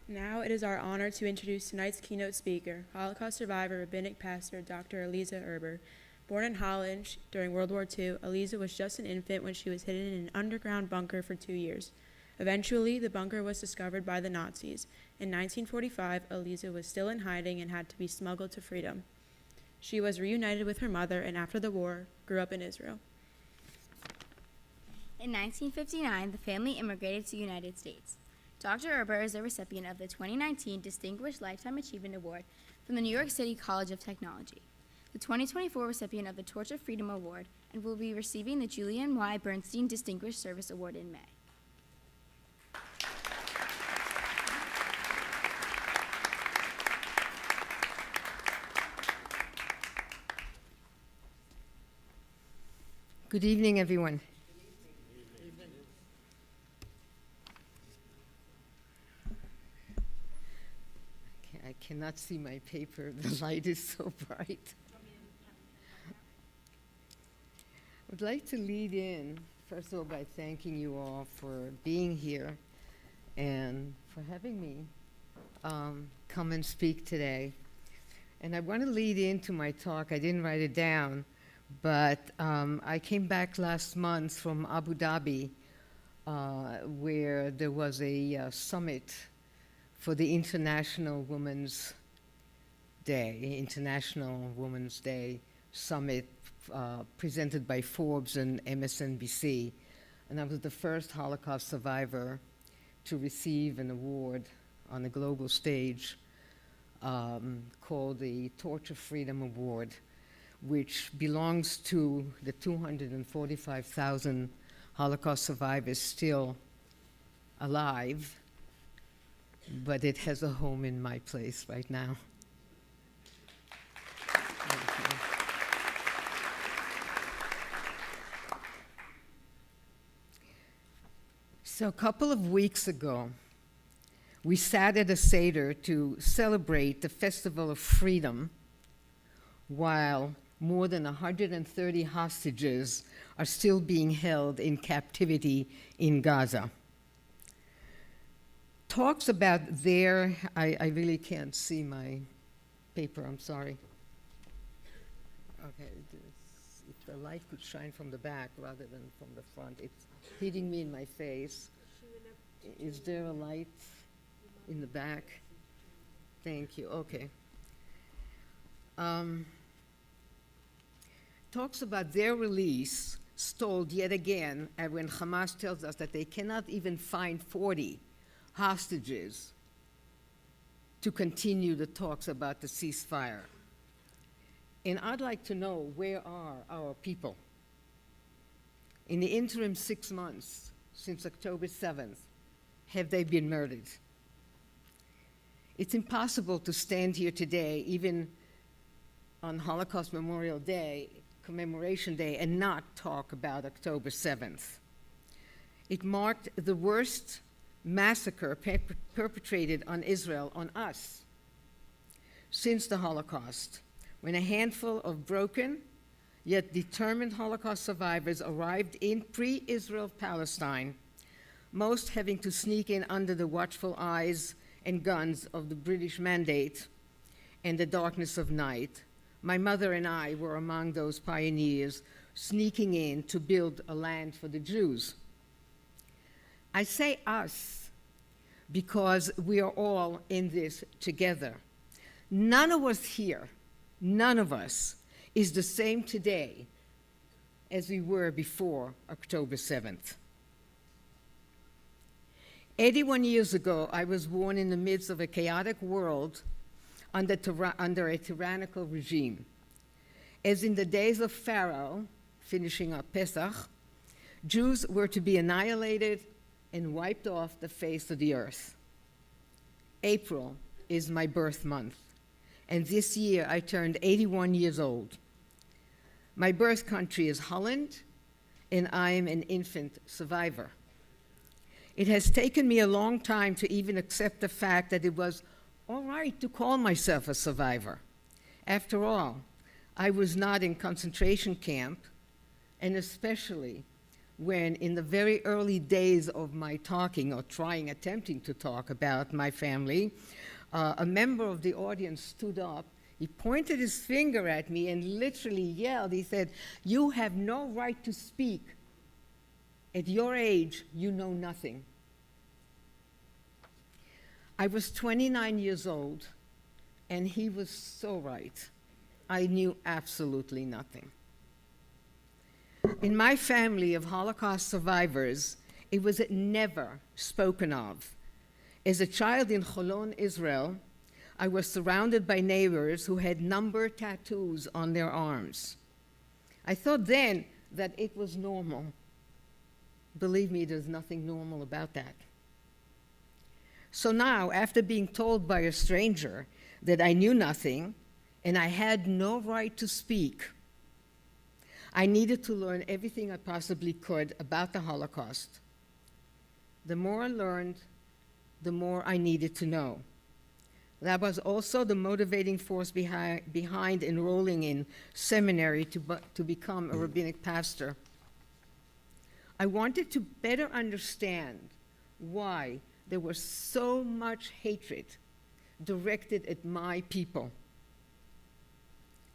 Now it is our honor to introduce tonight's keynote speaker, Holocaust survivor, rabbinic pastor, Dr. Eliza Erber. Born in Holland during World War II, Eliza was just an infant when she was hidden in an underground bunker for 2 years. Eventually, the bunker was discovered by the Nazis. In 1945, Eliza was still in hiding and had to be smuggled to freedom. She was reunited with her mother and after the war, grew up in Israel. In 1959, the family immigrated to the United States. Dr. Erber is a recipient of the 2019 Distinguished Lifetime Achievement Award from the New York City College of Technology, the 2024 recipient of the Torch of Freedom Award, and will be receiving the Julian Y. Bernstein Distinguished Service Award in May. Good evening, everyone. I cannot see my paper. The light is so bright. I would like to lead in, first of all, by thanking you all for being here and for having me come and speak today. And I want to lead into my talk. I didn't write it down, but I came back last month from Abu Dhabi, where there was a summit for the International Women's Day Summit presented by Forbes and MSNBC. And I was the first Holocaust survivor to receive an award on a global stage called the Torch of Freedom Award, which belongs to the 245,000 Holocaust survivors still alive, but it has a home in my place right now. So a couple of weeks ago, we sat at a Seder to celebrate the Festival of Freedom while more than 130 hostages are still being held in captivity in Gaza. Talks about their, I really can't see my paper, I'm sorry. Okay, if the light could shine from the back rather than from the front, it's hitting me in my face. Is there a light in the back? Thank you, okay. Talks about their release stalled yet again, and when Hamas tells us that they cannot even find 40 hostages to continue the talks about the ceasefire. And I'd like to know, where are our people? In the interim 6 months, since October 7th, have they been murdered? It's impossible to stand here today, even on Holocaust Memorial Day, Commemoration Day and not talk about October 7th. It marked the worst massacre perpetrated on Israel, on us, since the Holocaust, when a handful of broken yet determined Holocaust survivors arrived in pre-Israel Palestine, most having to sneak in under the watchful eyes and guns of the British Mandate and the darkness of night. My mother and I were among those pioneers sneaking in to build a land for the Jews. I say us because we are all in this together. None of us here, none of us, is the same today as we were before October 7th. 81 years ago, I was born in the midst of a chaotic world under a tyrannical regime. As in the days of Pharaoh, finishing up Pesach, Jews were to be annihilated and wiped off the face of the earth. April is my birth month, and this year I turned 81 years old. My birth country is Holland, and I am an infant survivor. It has taken me a long time to even accept the fact that it was all right to call myself a survivor. After all, I was not in concentration camp, and especially when in the very early days of my talking or attempting to talk about my family, a member of the audience stood up. He pointed his finger at me and literally yelled. He said, "You have no right to speak. At your age, you know nothing." I was 29 years old, and he was so right. I knew absolutely nothing. In my family of Holocaust survivors, it was never spoken of. As a child in Holon, Israel, I was surrounded by neighbors who had number tattoos on their arms. I thought then that it was normal. Believe me, there's nothing normal about that. So now, after being told by a stranger that I knew nothing and I had no right to speak, I needed to learn everything I possibly could about the Holocaust. The more I learned, the more I needed to know. That was also the motivating force behind enrolling in seminary to become a rabbinic pastor. I wanted to better understand why there was so much hatred directed at my people,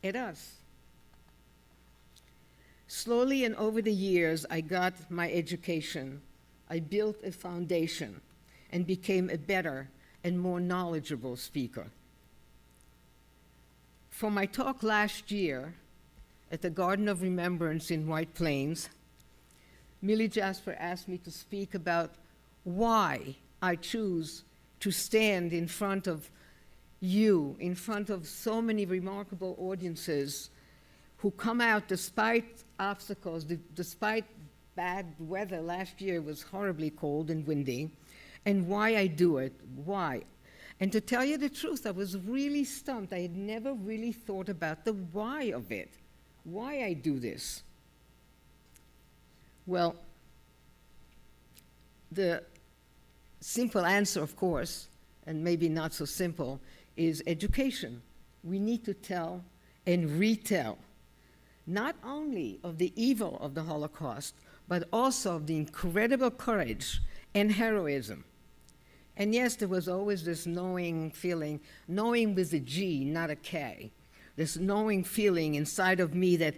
at us. Slowly and over the years, I got my education. I built a foundation and became a better and more knowledgeable speaker. For my talk last year at the Garden of Remembrance in White Plains, Millie Jasper asked me to speak about why I choose to stand in front of you, in front of so many remarkable audiences who come out despite obstacles, despite bad weather. Last year it was horribly cold and windy, and why I do it, why. And to tell you the truth, I was really stumped. I had never really thought about the why of it, why I do this. Well, the simple answer, of course, and maybe not so simple, is education. We need to tell and retell, not only of the evil of the Holocaust, but also of the incredible courage and heroism. And yes, there was always this knowing feeling, knowing with a G, not a K, this knowing feeling inside of me that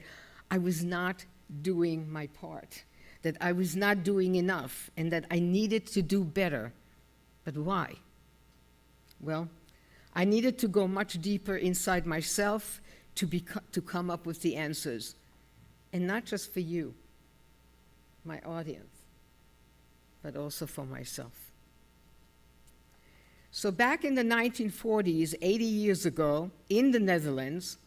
I was not doing my part, that I was not doing enough, and that I needed to do better. But why? Well, I needed to go much deeper inside myself to come up with the answers. And not just for you, my audience, but also for myself. So back in the 1940s, 80 years ago, in the Netherlands,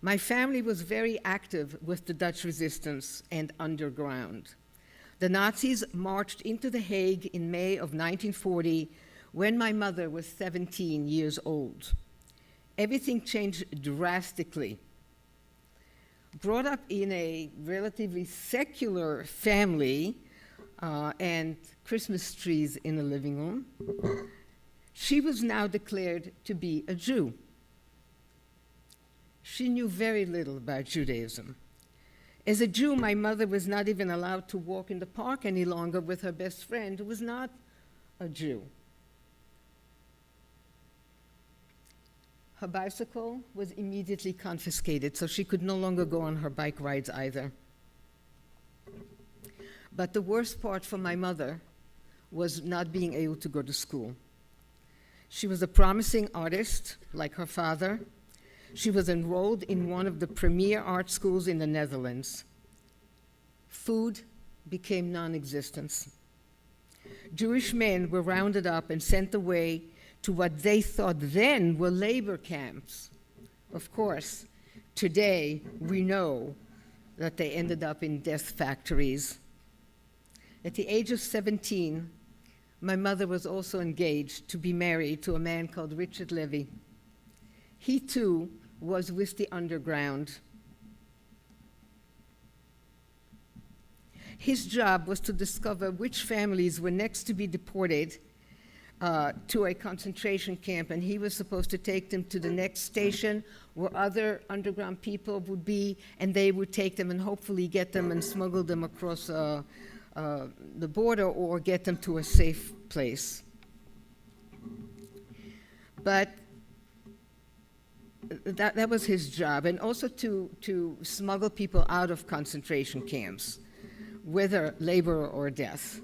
my family was very active with the Dutch resistance and underground. The Nazis marched into The Hague in May of 1940 when my mother was 17 years old. Everything changed drastically. brought up in a relatively secular family and Christmas trees in the living room, she was now declared to be a Jew. She knew very little about Judaism. As a Jew, my mother was not even allowed to walk in the park any longer with her best friend, who was not a Jew. Her bicycle was immediately confiscated, so she could no longer go on her bike rides either. But the worst part for my mother was not being able to go to school. She was a promising artist, like her father. She was enrolled in one of the premier art schools in the Netherlands. Food became non-existent. Jewish men were rounded up and sent away to what they thought then were labor camps. Of course, today we know that they ended up in death factories. At the age of 17, my mother was also engaged to be married to a man called Richard Levy. He too was with the underground. His job was to discover which families were next to be deported to a concentration camp, and he was supposed to take them to the next station where other underground people would be, and they would take them and hopefully get them and smuggle them across the border or get them to a safe place. But that was his job, and also to smuggle people out of concentration camps, whether labor or death.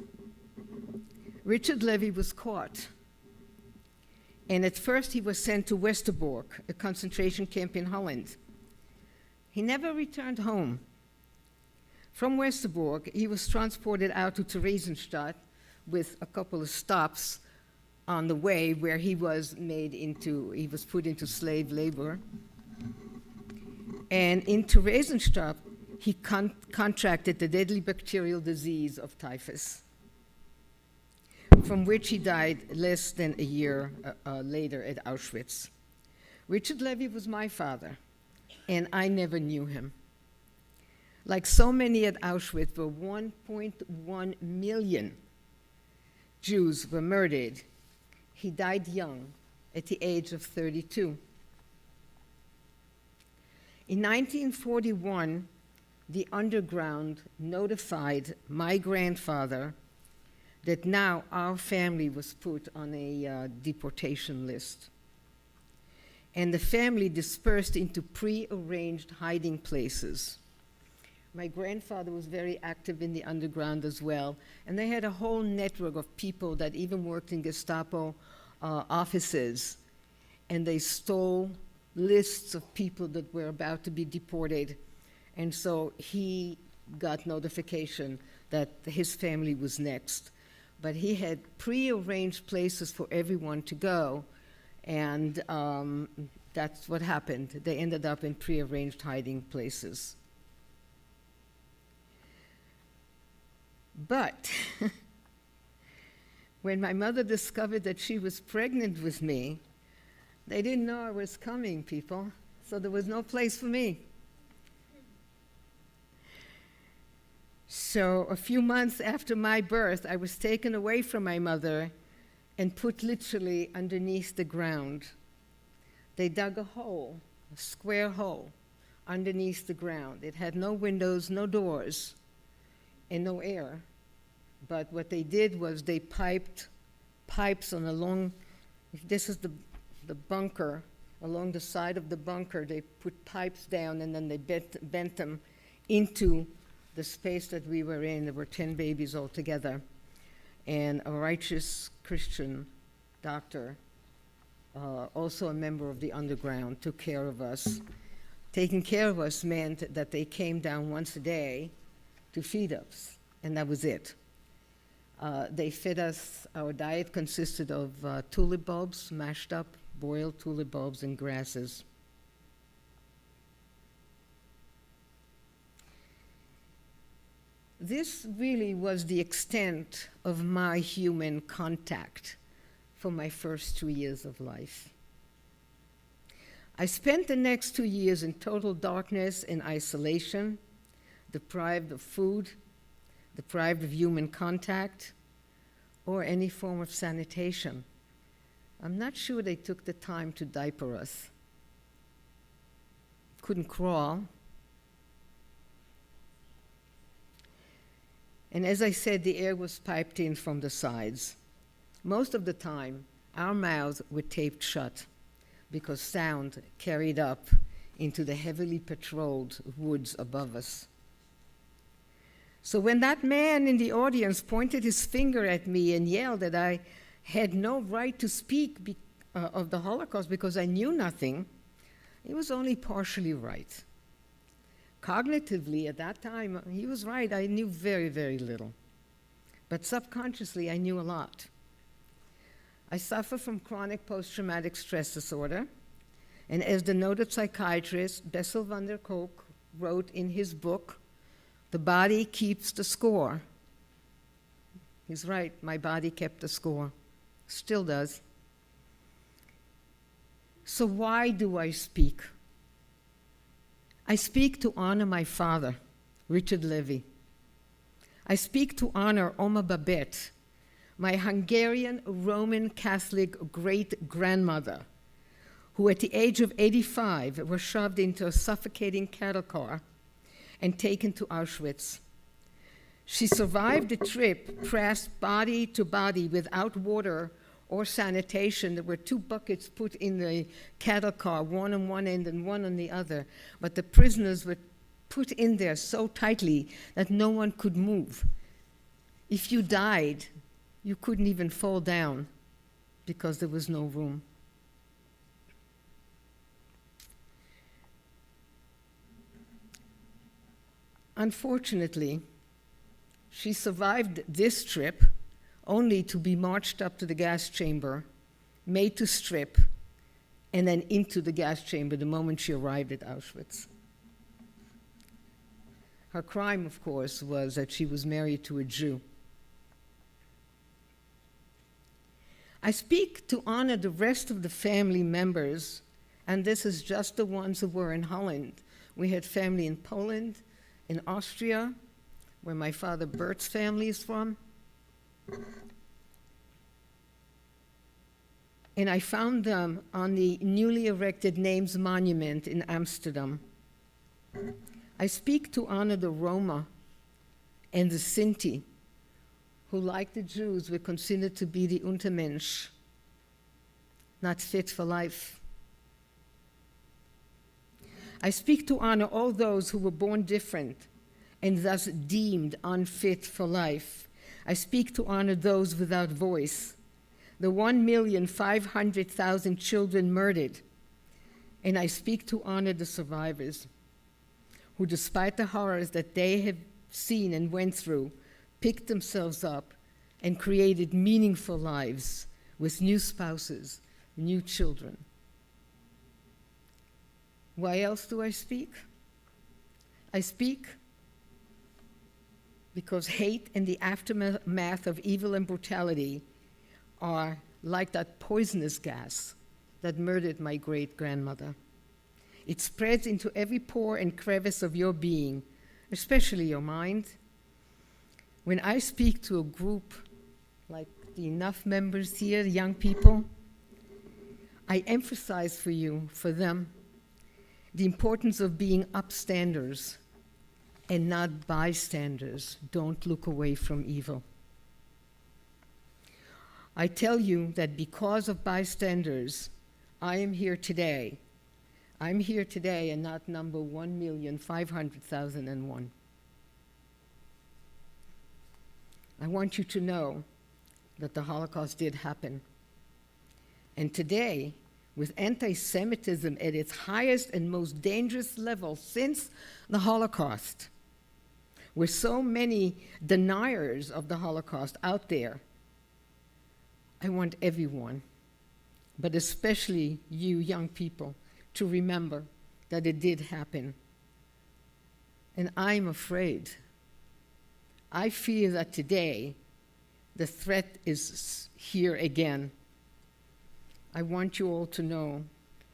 Richard Levy was caught, and at first he was sent to Westerbork, a concentration camp in Holland. He never returned home. From Westerbork, he was transported out to Theresienstadt with a couple of stops on the way where he was put into slave labor. And in Theresienstadt, he contracted the deadly bacterial disease of typhus, from which he died less than a year later at Auschwitz. Richard Levy was my father, and I never knew him. Like so many at Auschwitz, where 1.1 million Jews were murdered, he died young, at the age of 32. In 1941, the underground notified my grandfather that now our family was put on a deportation list. And the family dispersed into pre-arranged hiding places. My grandfather was very active in the underground as well, and they had a whole network of people that even worked in Gestapo offices, and they stole lists of people that were about to be deported, and so he got notification that his family was next. But he had pre-arranged places for everyone to go, and that's what happened. They ended up in pre-arranged hiding places. But when my mother discovered that she was pregnant with me, they didn't know I was coming, people, so there was no place for me. So a few months after my birth, I was taken away from my mother and put literally underneath the ground. They dug a hole, a square hole, underneath the ground. It had no windows, no doors, and no air. But what they did was they piped pipes on a long, this is the bunker, along the side of the bunker, they put pipes down and then they bent them into the space that we were in. There were 10 babies altogether. And a righteous Christian doctor, also a member of the underground, took care of us. Taking care of us meant that they came down once a day to feed us, and that was it. They fed us, our diet consisted of tulip bulbs, mashed up, boiled tulip bulbs and grasses. This really was the extent of my human contact for my first 2 years of life. I spent the next 2 years in total darkness and isolation, deprived of food, deprived of human contact, or any form of sanitation. I'm not sure they took the time to diaper us. Couldn't crawl. And as I said, the air was piped in from the sides. Most of the time, our mouths were taped shut because sound carried up into the heavily patrolled woods above us. So when that man in the audience pointed his finger at me and yelled that I had no right to speak of the Holocaust because I knew nothing, he was only partially right. Cognitively, at that time, he was right. I knew very, very little. But subconsciously, I knew a lot. I suffer from chronic post-traumatic stress disorder, and as the noted psychiatrist Bessel van der Kolk wrote in his book, "The body keeps the score." He's right, my body kept the score, still does. So why do I speak? I speak to honor my father, Richard Levy. I speak to honor Oma Babette, my Hungarian Roman Catholic great-grandmother, who at the age of 85 was shoved into a suffocating cattle car and taken to Auschwitz. She survived the trip, pressed body to body without water or sanitation. There were 2 buckets put in the cattle car, one on one end and one on the other. But the prisoners were put in there so tightly that no one could move. If you died, you couldn't even fall down because there was no room. Unfortunately, she survived this trip only to be marched up to the gas chamber, made to strip, and then into the gas chamber the moment she arrived at Auschwitz. Her crime, of course, was that she was married to a Jew. I speak to honor the rest of the family members, and this is just the ones who were in Holland. We had family in Poland, in Austria, where my father Bert's family is from. And I found them on the newly erected Names Monument in Amsterdam. I speak to honor the Roma and the Sinti, who, like the Jews, were considered to be the Untermensch, not fit for life. I speak to honor all those who were born different and thus deemed unfit for life. I speak to honor those without voice, the 1,500,000 children murdered. And I speak to honor the survivors who, despite the horrors that they have seen and went through, picked themselves up and created meaningful lives with new spouses, new children. Why else do I speak? I speak because hate and the aftermath of evil and brutality are like that poisonous gas that murdered my great-grandmother. It spreads into every pore and crevice of your being, especially your mind. When I speak to a group like the Enough members here, young people, I emphasize for them, the importance of being upstanders and not bystanders. Don't look away from evil. I tell you that because of bystanders, I am here today. I'm here today and not number 1,500,001. I want you to know that the Holocaust did happen. And today, with anti-Semitism at its highest and most dangerous level since the Holocaust, with so many deniers of the Holocaust out there, I want everyone, but especially you young people, to remember that it did happen. And I'm afraid. I fear that today the threat is here again. I want you all to know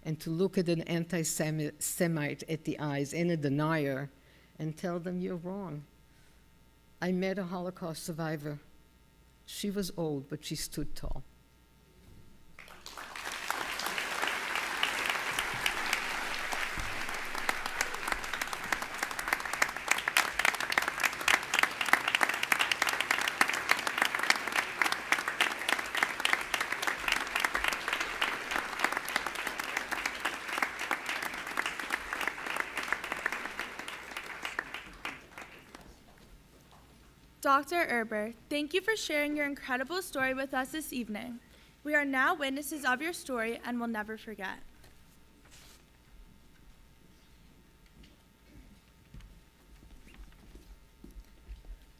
and to look at an anti-Semite at the eyes and a denier and tell them you're wrong. I met a Holocaust survivor. She was old, but she stood tall. Dr. Erber, thank you for sharing your incredible story with us this evening. We are now witnesses of your story and will never forget.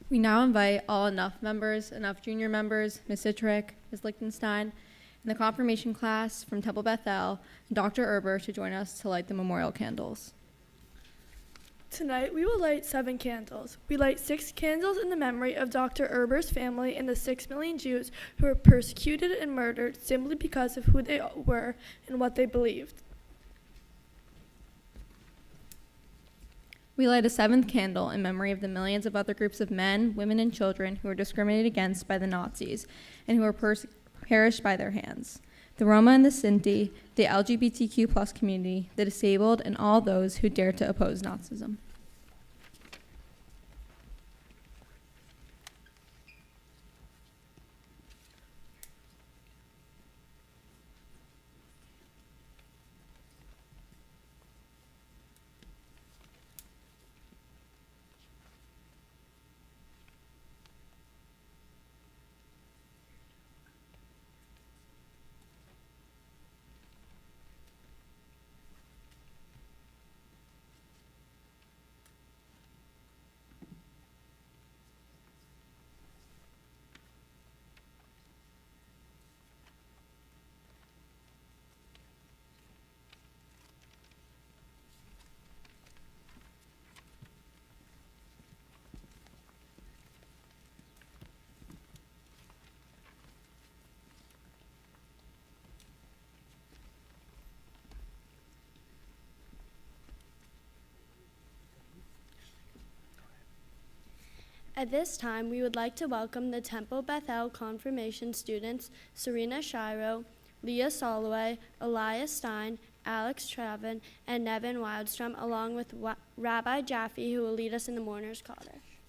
We now invite all Enough members, Enough Junior members, Ms. Citrick, Ms. Lichtenstein, and the confirmation class from Temple Bethel, and Dr. Erber to join us to light the memorial candles. Tonight, we will light 7 candles. We light 6 candles in the memory of Dr. Erber's family and the 6 million Jews who were persecuted and murdered simply because of who they were and what they believed. We light a 7th candle in memory of the millions of other groups of men, women, and children who were discriminated against by the Nazis and who were perished by their hands. The Roma and the Sinti, the LGBTQ+ community, the disabled, and all those who dared to oppose Nazism. At this time, we would like to welcome the Temple Bethel confirmation students, Serena Shiro, Leah Soloway, Elias Stein, Alex Travin, and Nevin Wildstrom, along with Rabbi Jaffe, who will lead us in the mourner's Kaddish.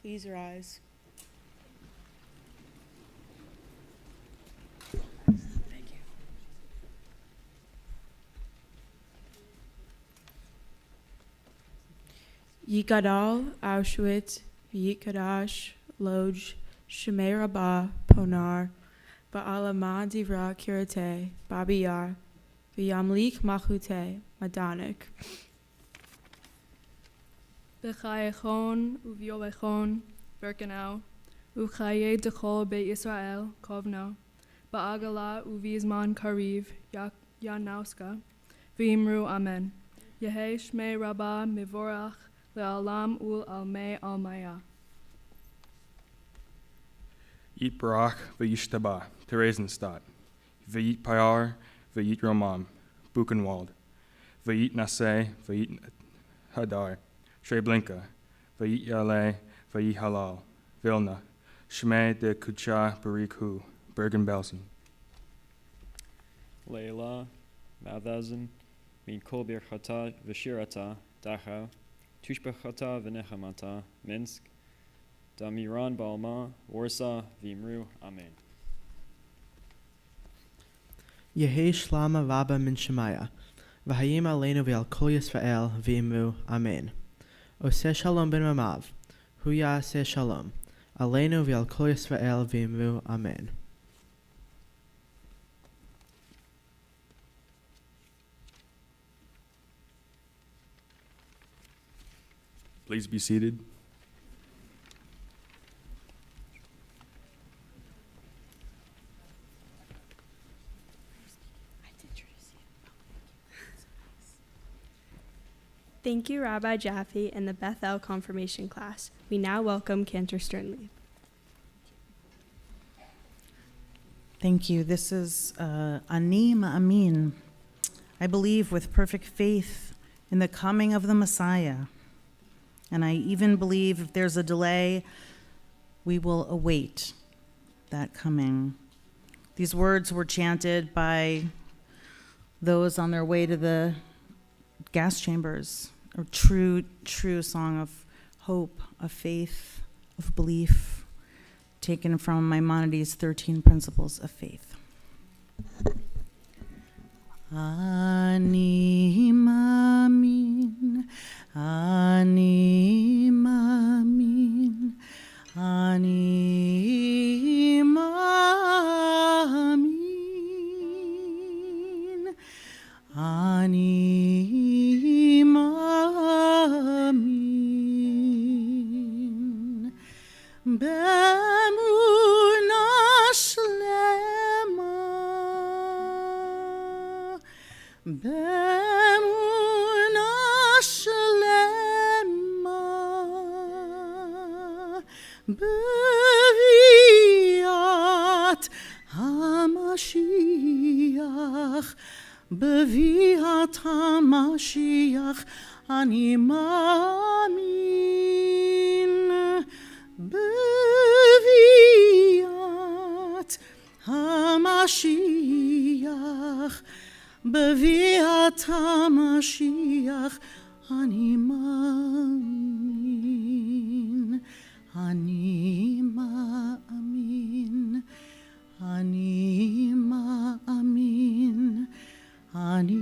Please rise. Yigadal, Auschwitz, Yikadash, Lodz, Shemei Rabbah, Ponar, Ba'alama Divra Kirate, Babi Yar, V'yamlik Machute, Madanik. B'chayechon u'v'yolechon, Birkenau, u'chaye dechol be'Yisrael, Kovno, Ba'agala u'v'izman kariv, Yanauska, V'imru Amen. Yehe Shmei Rabbah Mivorach, Le'alam ul almei almaya. Yit Barach v'yishtaba, Theresienstadt, v'yit Payar, v'yit Romam, Buchenwald, v'yit Naseh, v'yit Hadar, Treblinka, v'yit Yale, v'yit Halal, Vilna, Shmei de Kucha Barikhu, Bergen-Belsen. Leila, Mauthausen, Min Kol Birchata v'Shirata, Dachau, Tushbechata v'Nechamata, Minsk, Damiran Balma, Warsaw, Vimru, Amen. Yehi Shlama Vaba Min Shemaya, V'hayim Aleinu V'al Kol Yisrael, Vimru, Amen. Oseh Shalom ben Mamav, Hu Ya'aseh Shalom, Aleinu V'al Kol Yisrael, Vimru, Amen. Please be seated. Thank you, Rabbi Jaffe and the Bethel confirmation class. We now welcome Cantor Sternlieb. Thank you. This is Ani Ma'amin. I believe with perfect faith in the coming of the Messiah. And I even believe if there's a delay, we will await that coming. These words were chanted by those on their way to the gas chambers, a true song of hope, of faith, of belief, taken from Maimonides' 13 Principles of Faith. Ani Ma'amin, Ani Ma'amin, Ani Ma'amin, Ani Ma'amin, B'emunah shlema, B'emunah shlema, B'viat HaMashiach, B'viat HaMashiach, Ani Ma'amin, B'viat HaMashiach, B'viat HaMashiach, Ani Ma'amin, Ani Ma'amin, Ani Ma'amin, Ani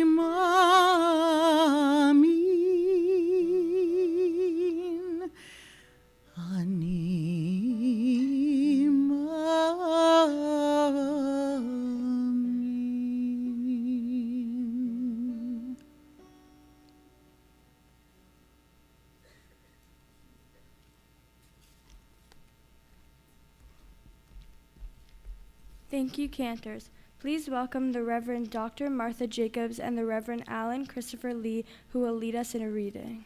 Ma'amin, Ani Ma'amin. Thank you, cantors. Please welcome the Reverend Dr. Martha Jacobs and the Reverend Alan Christopher Lee, who will lead us in a reading.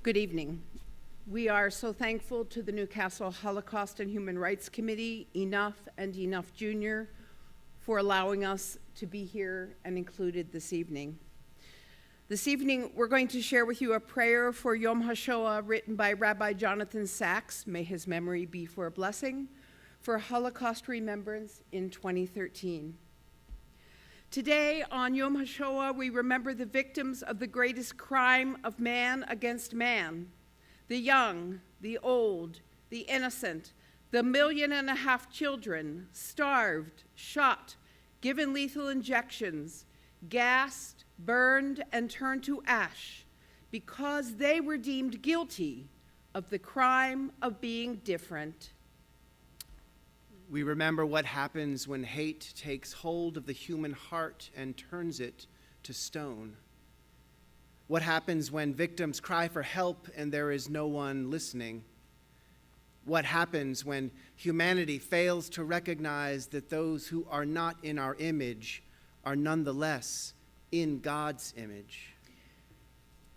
Good evening. We are so thankful to the Newcastle Holocaust and Human Rights Committee, Enough and Enough Jr., for allowing us to be here and included this evening. This evening, we're going to share with you a prayer for Yom HaShoah written by Rabbi Jonathan Sachs, may his memory be for a blessing, for Holocaust Remembrance in 2013. Today, on Yom HaShoah, we remember the victims of the greatest crime of man against man, the young, the old, the innocent, the 1.5 million children starved, shot, given lethal injections, gassed, burned, and turned to ash because they were deemed guilty of the crime of being different. We remember what happens when hate takes hold of the human heart and turns it to stone. What happens when victims cry for help and there is no one listening? What happens when humanity fails to recognize that those who are not in our image are nonetheless in God's image?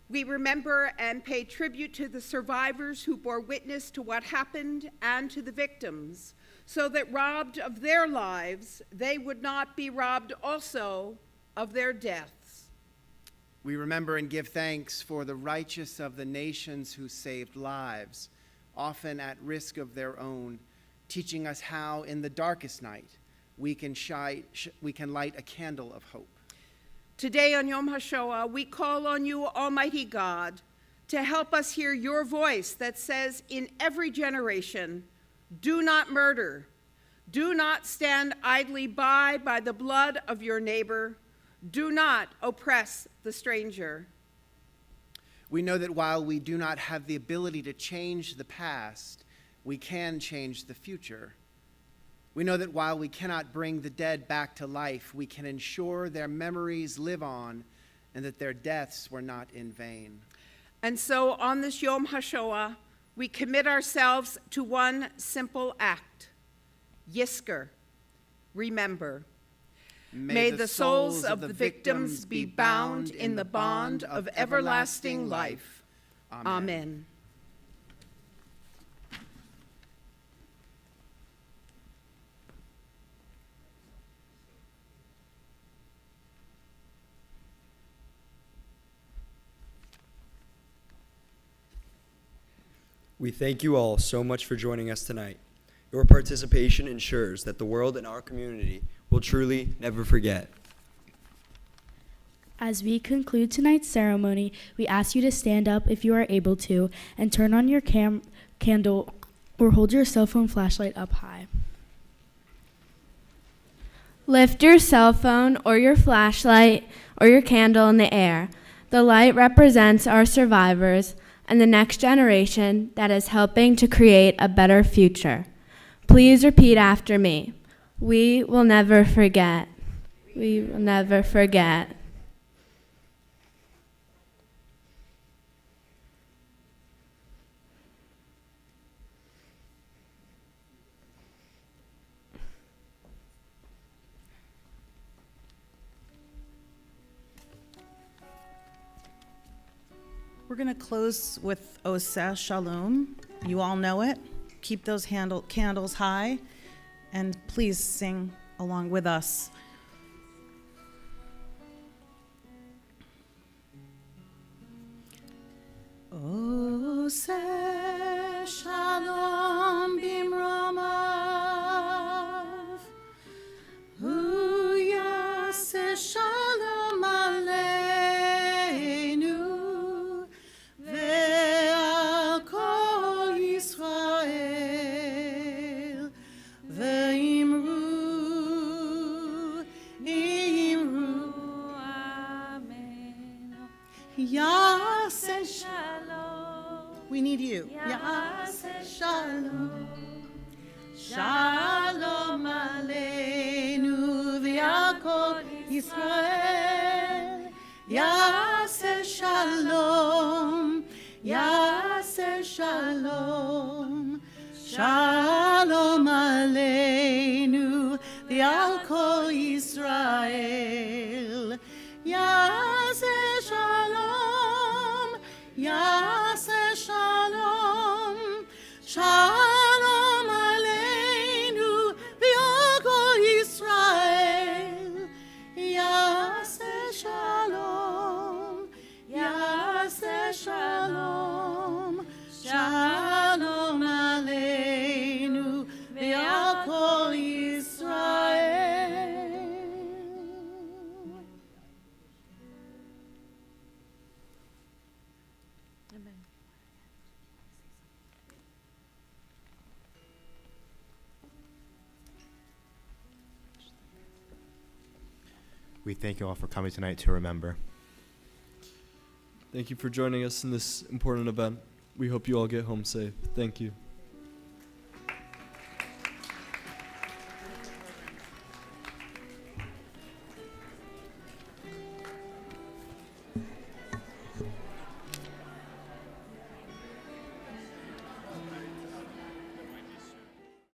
We remember and pay tribute to the survivors who bore witness to what happened and to the victims, so that robbed of their lives, they would not be robbed also of their deaths. We remember and give thanks for the righteous of the nations who saved lives, often at risk of their own, teaching us how in the darkest night we can light a candle of hope. Today on Yom HaShoah, we call on you, Almighty God, to help us hear your voice that says in every generation, do not murder, do not stand idly by the blood of your neighbor, do not oppress the stranger. We know that while we do not have the ability to change the past, we can change the future. We know that while we cannot bring the dead back to life, we can ensure their memories live on and that their deaths were not in vain. And so on this Yom HaShoah, we commit ourselves to one simple act, Yisker, Remember. May the souls of the victims be bound in the bond of everlasting life. Amen. We thank you all so much for joining us tonight. Your participation ensures that the world and our community will truly never forget. As we conclude tonight's ceremony, we ask you to stand up if you are able to and turn on your candle or hold your cell phone flashlight up high. Lift your cell phone or your flashlight or your candle in the air. The light represents our survivors and the next generation that is helping to create a better future. Please repeat after me. We will never forget. We will never forget. We're going to close with Oseh Shalom. You all know it. Keep those candles high, and please sing along with us. Oseh Shalom bimromav, Hu yaseh Shalom aleinu, ve'al kol Yisrael, ve'imru, amen. Yaseh Shalom. We need you. Yaseh Shalom. Shalom aleinu ve'al kol Yisrael. Yaseh Shalom. Yaseh Shalom. Shalom aleinu ve'al kol Yisrael. Yaseh Shalom. Yaseh Shalom. Shalom aleinu ve'al kol Yisrael. Yaseh Shalom. Yaseh Shalom. Shalom aleinu ve'al kol Yisrael. We thank you all for coming tonight to remember. Thank you for joining us in this important event. We hope you all get home safe. Thank you.